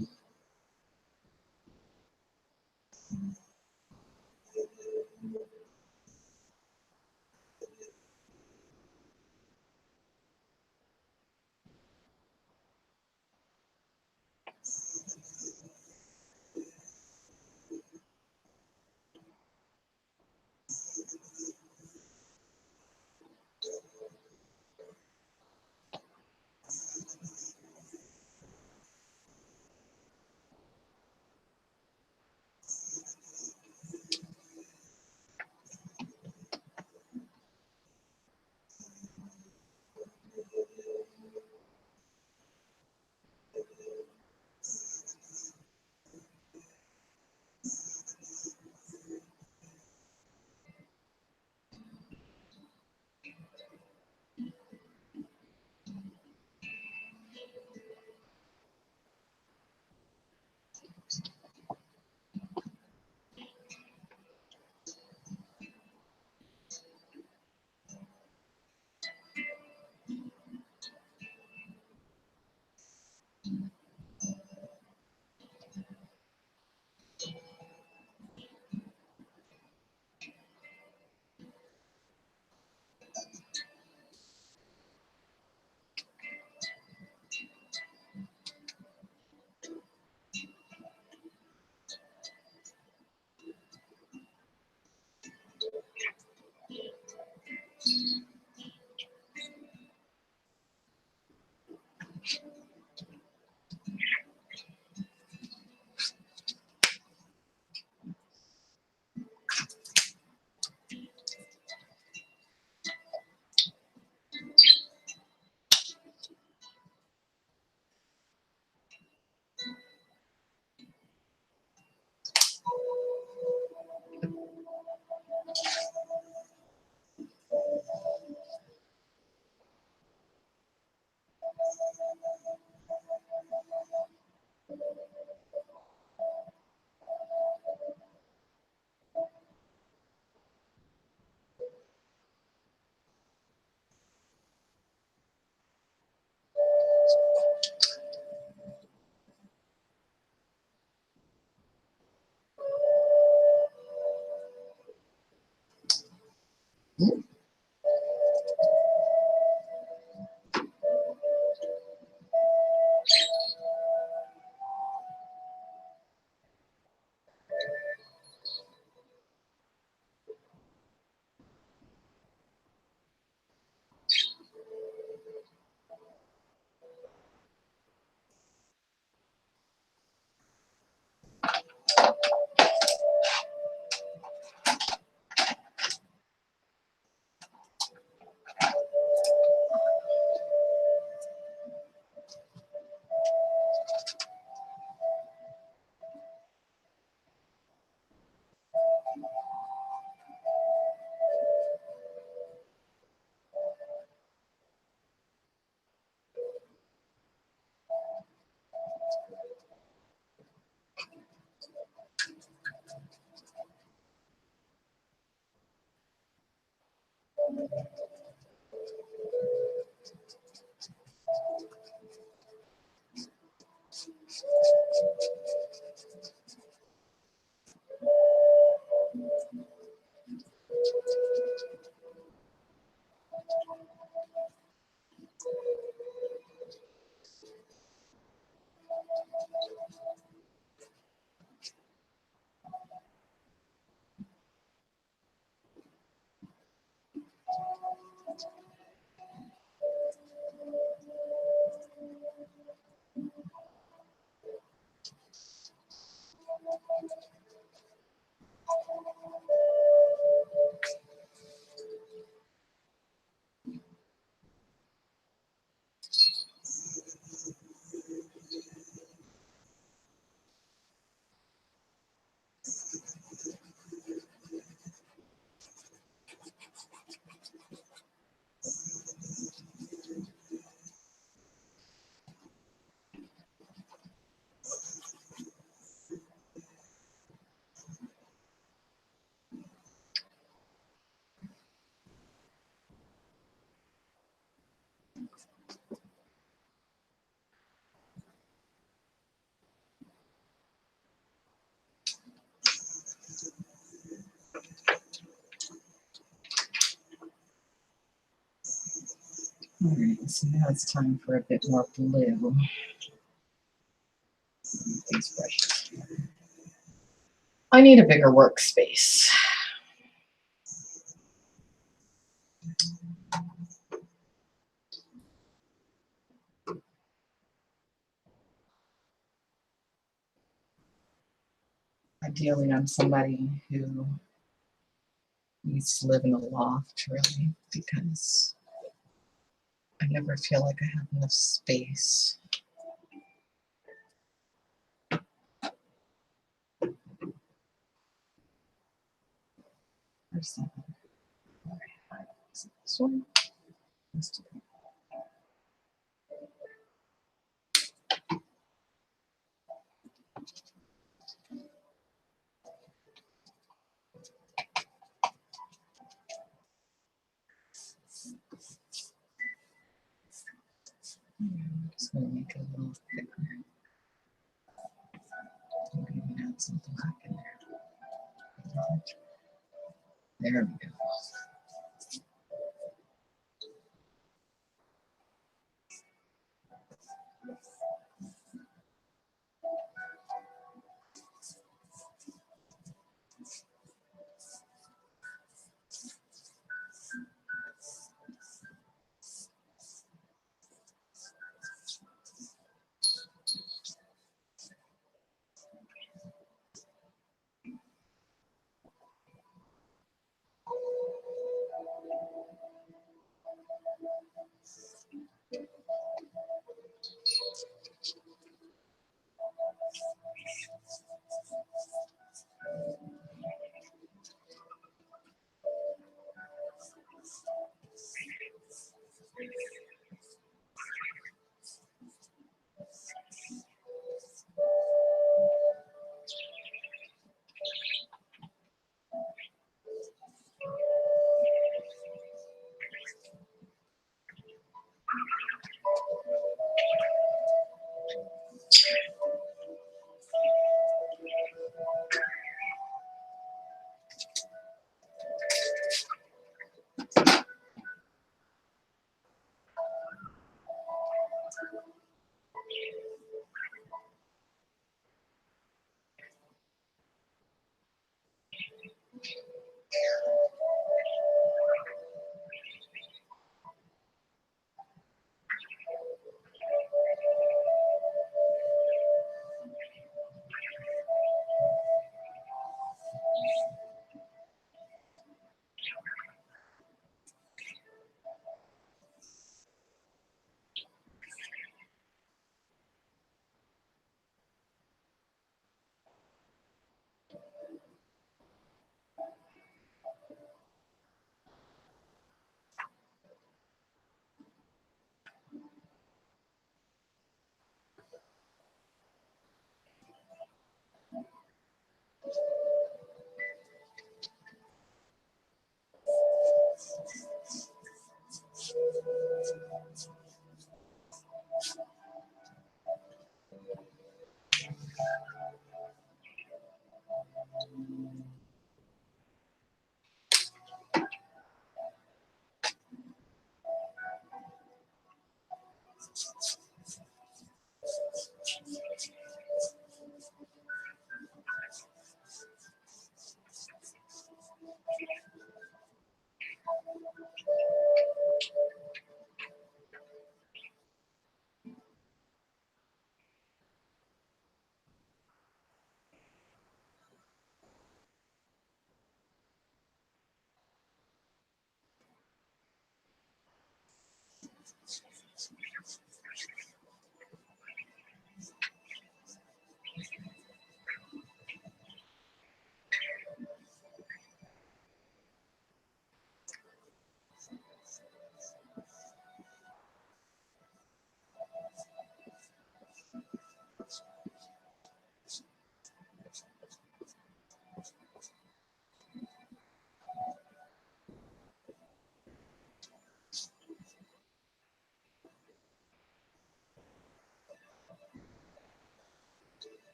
All right, so now it's time for a bit more blue. These brushes. I need a bigger workspace. Ideally, I'm somebody who needs to live in a loft, really, because I never feel like I have enough space. There's something. Is it this one? Must have been. I'm just going to make it a little thicker. I'm going to add something back in there. There we go.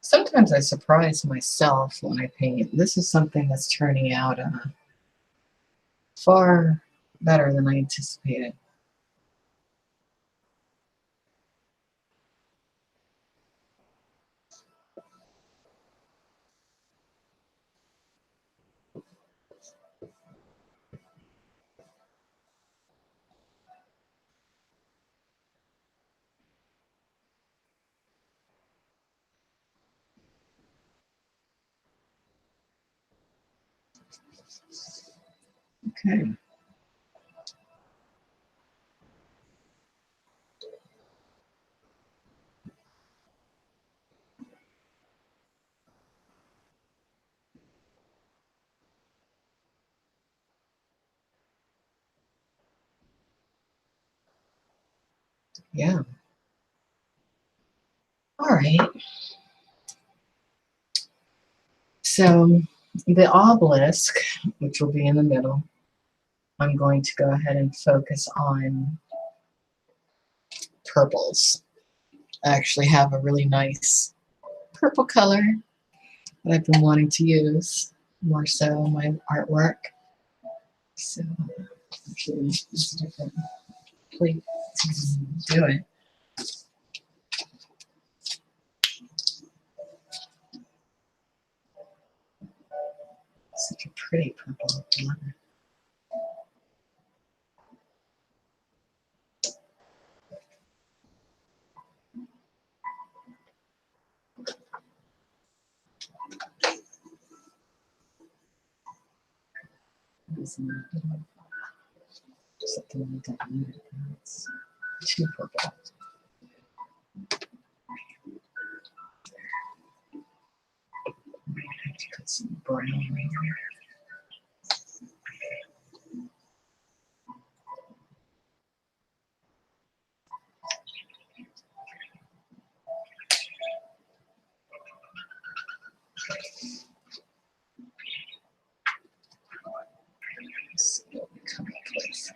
Sometimes I surprise myself when I paint. This is something that's turning out far better than I anticipated. Okay. Yeah. All right. So the obelisk, which will be in the middle, I'm going to go ahead and focus on purples. I actually have a really nice purple color that I've been wanting to use more so in my artwork. So actually use a different plate to do it. Such a pretty purple. I love it. Something like that. It's too purple. I have to put some brown in there. So it'll come up with.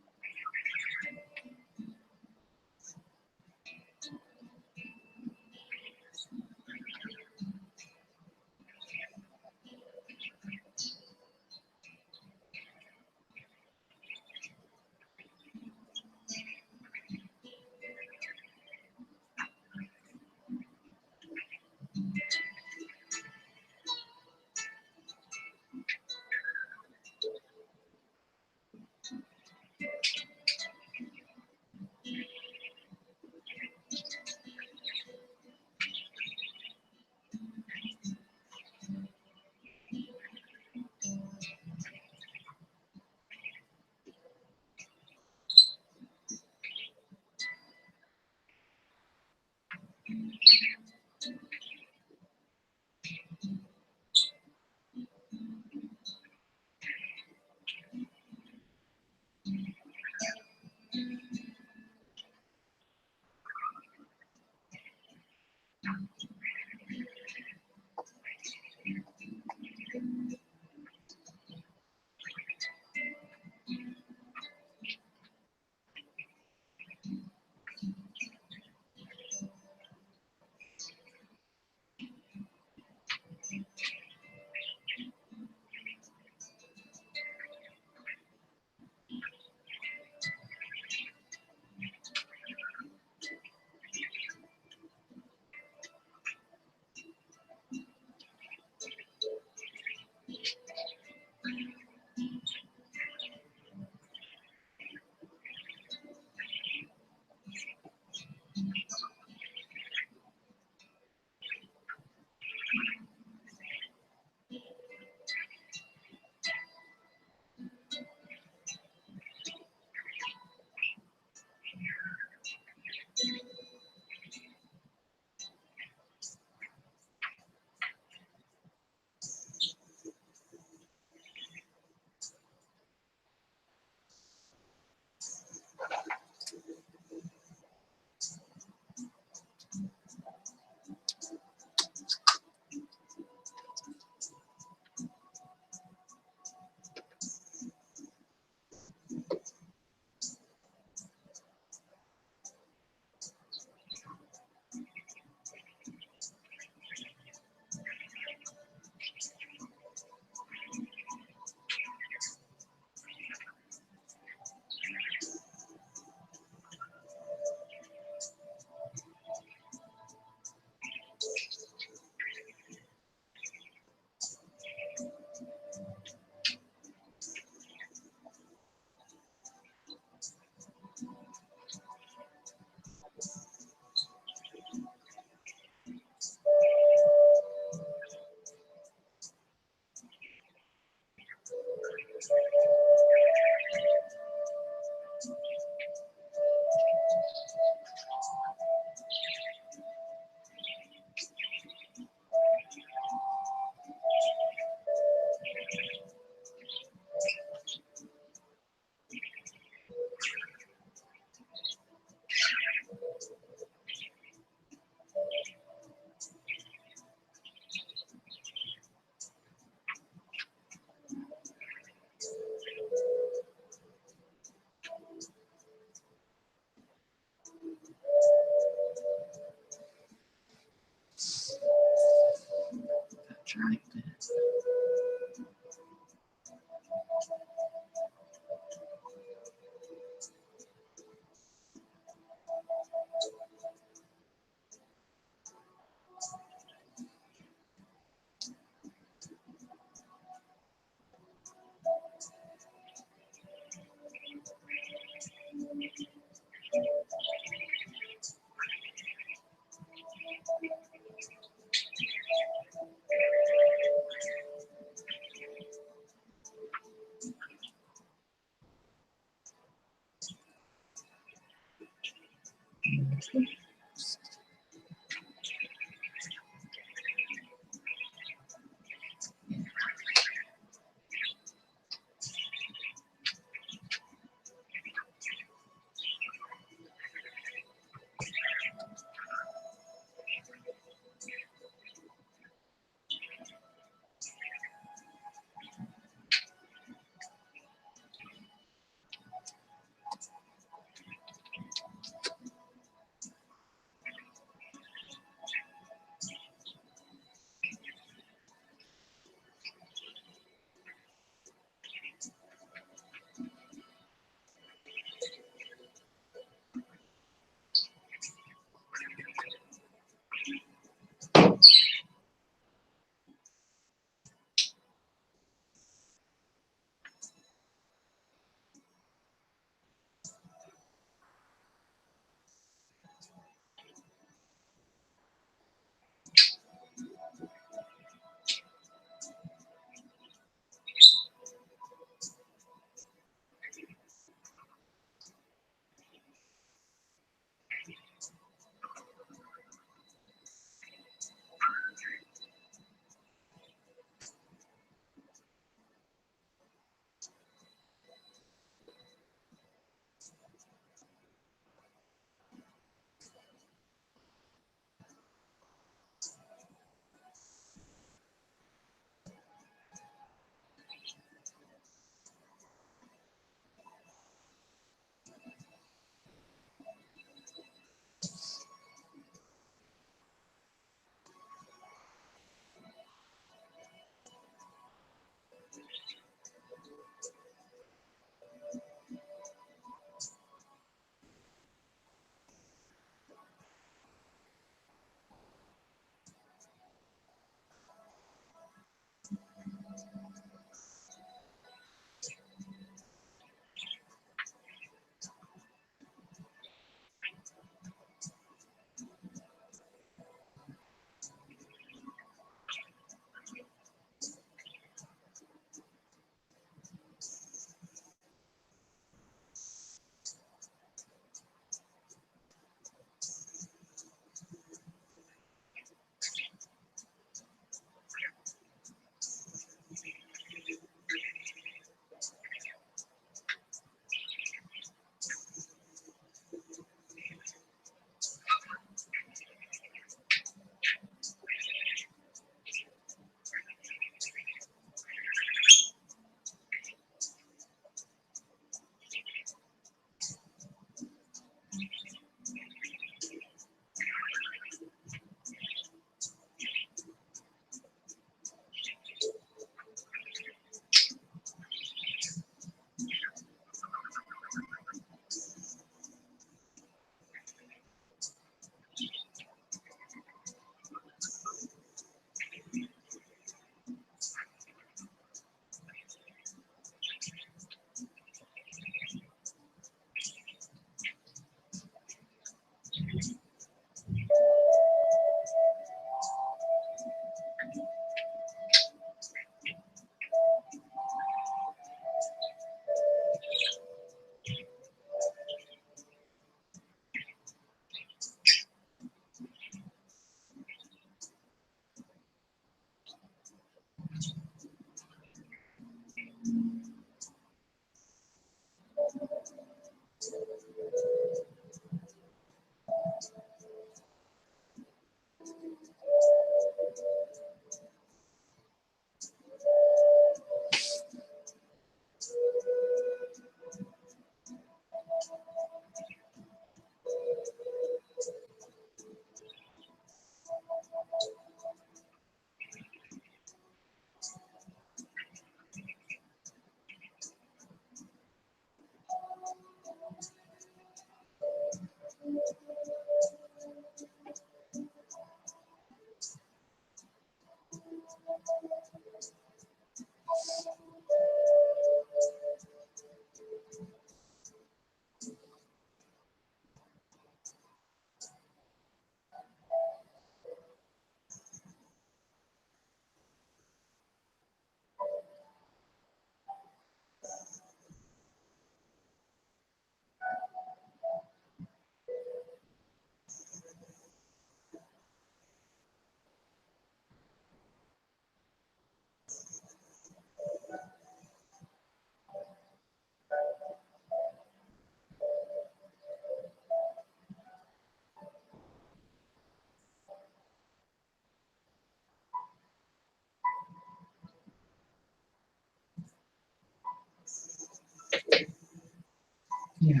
Yeah.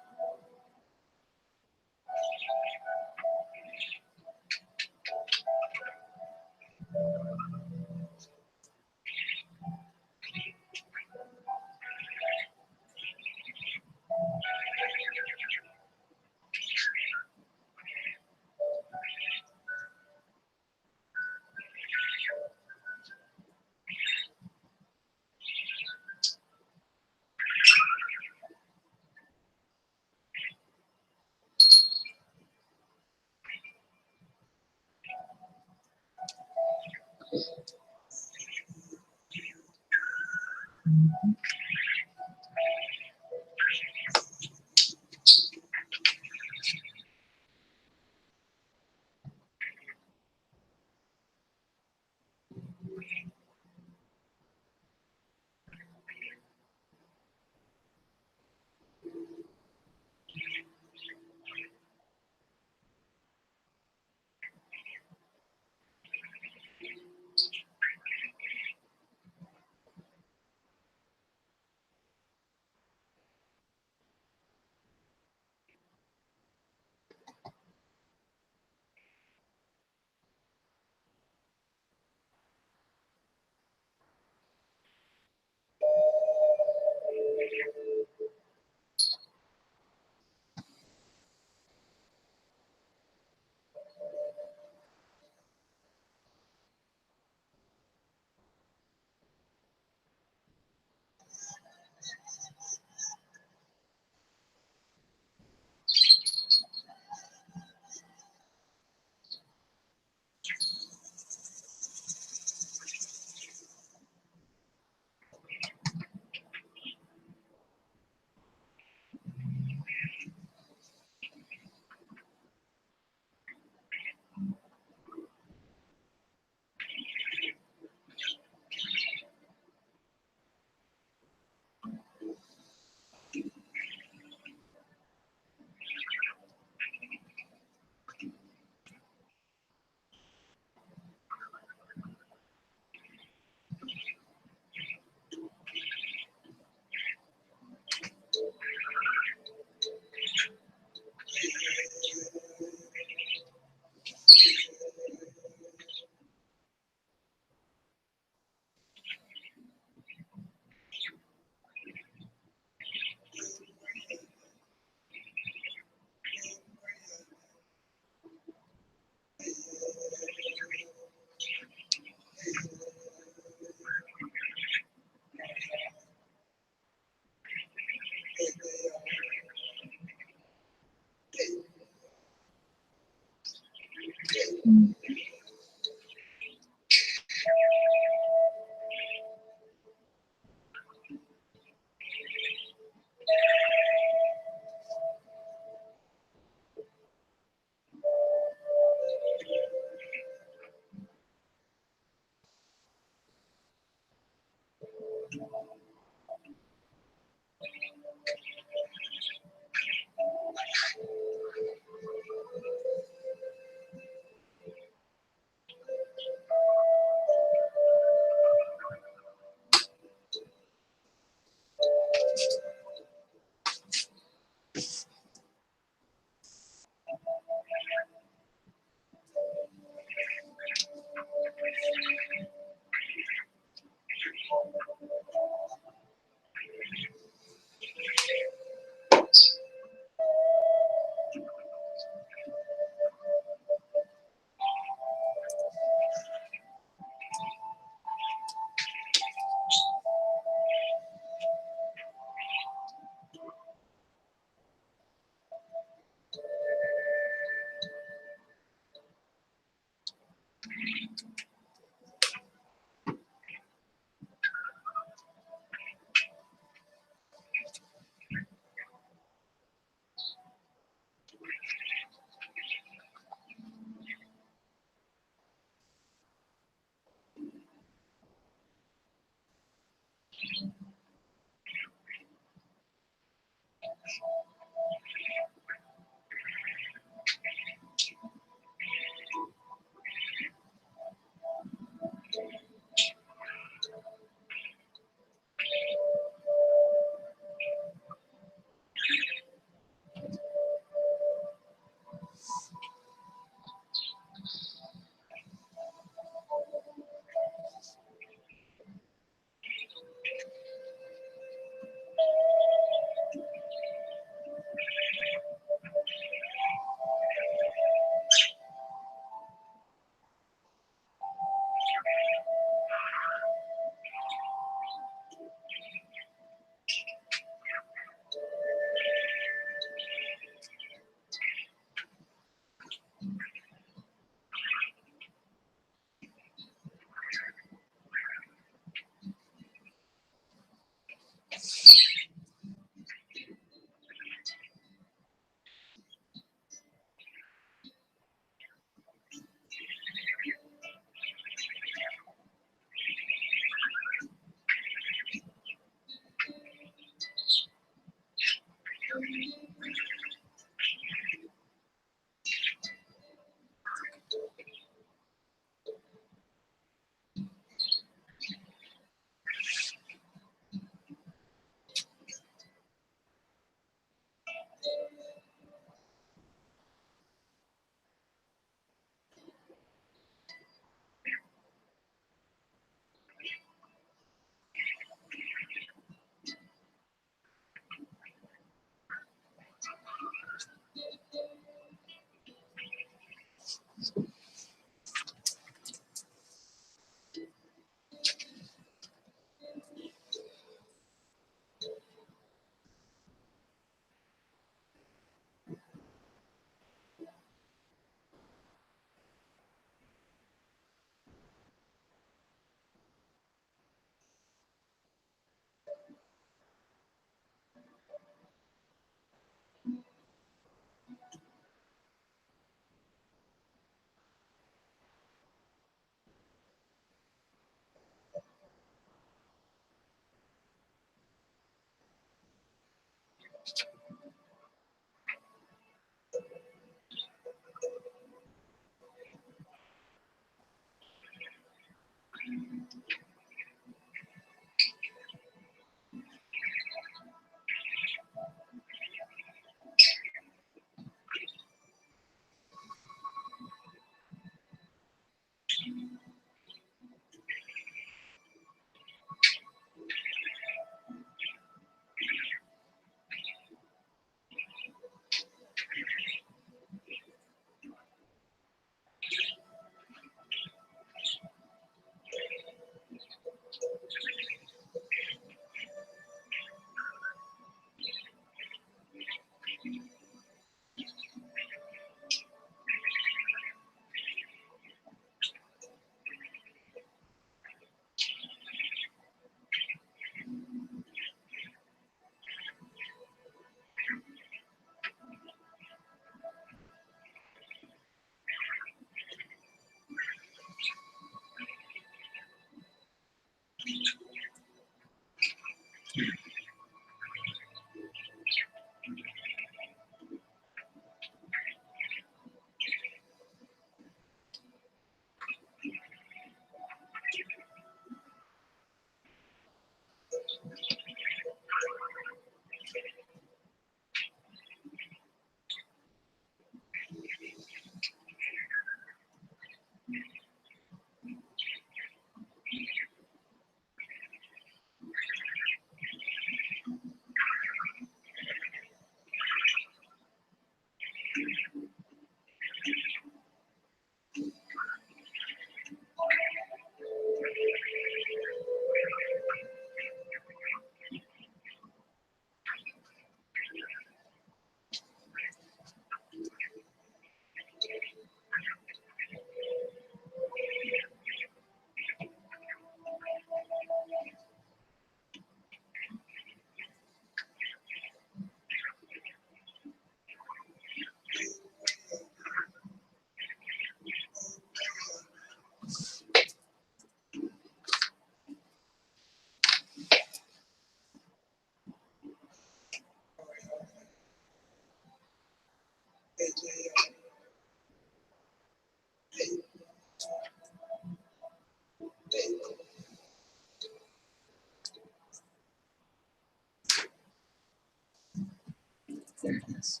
goodness.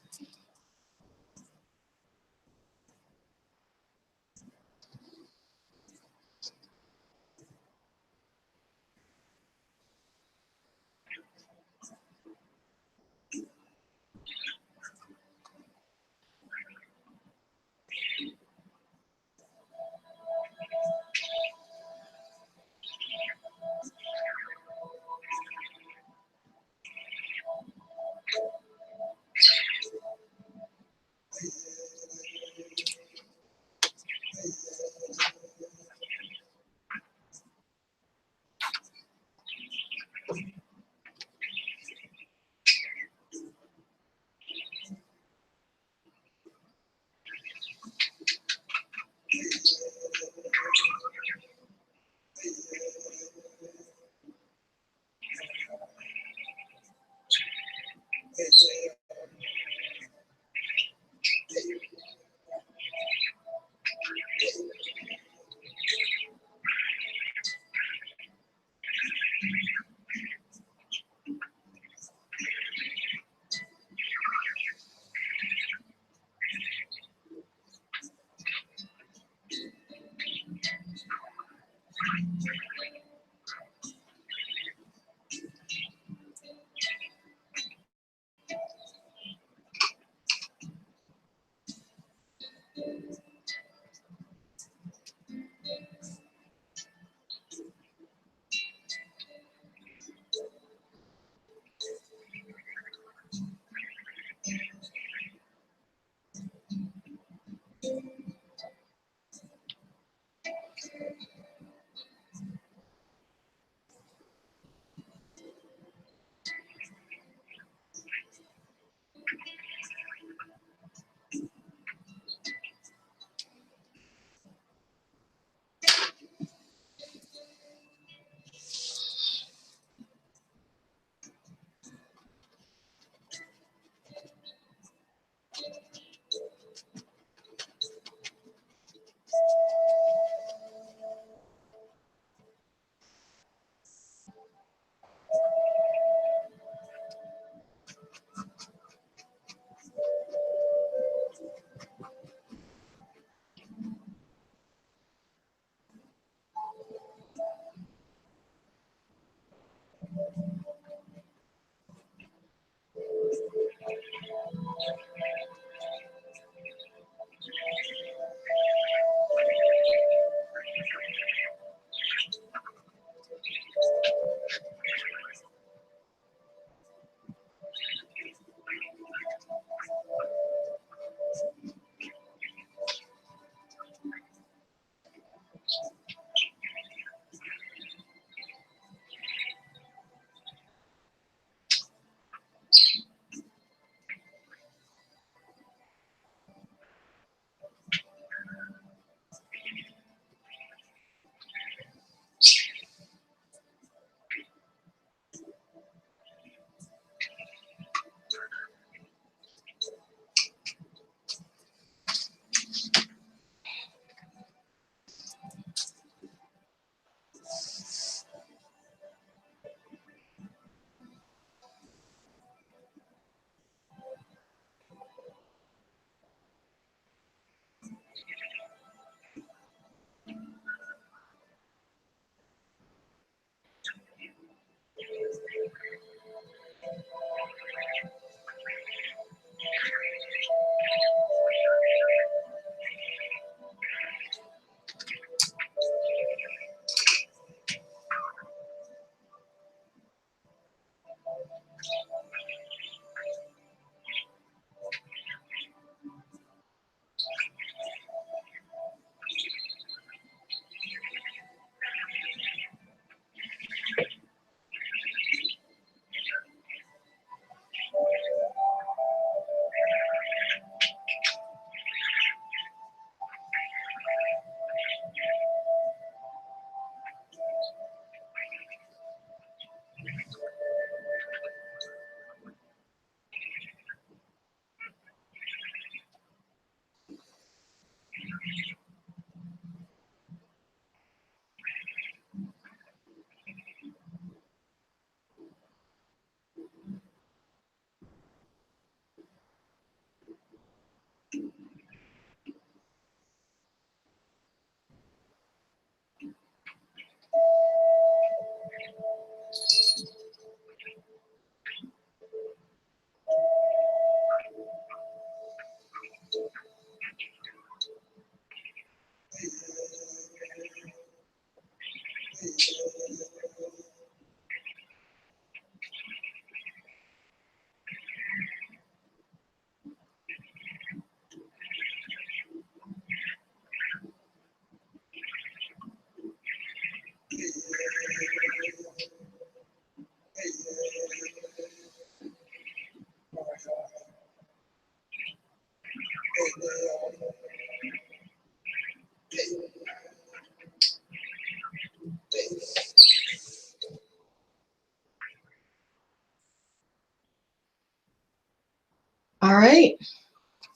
All right,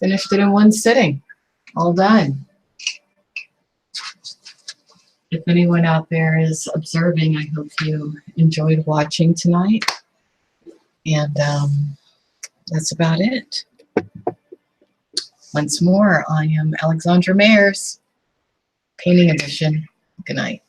finished it in one sitting. All done. If anyone out there is observing, I hope you enjoyed watching tonight. And that's about it. Once more, I am Alexandra Mayers, Painting Edition. Good night.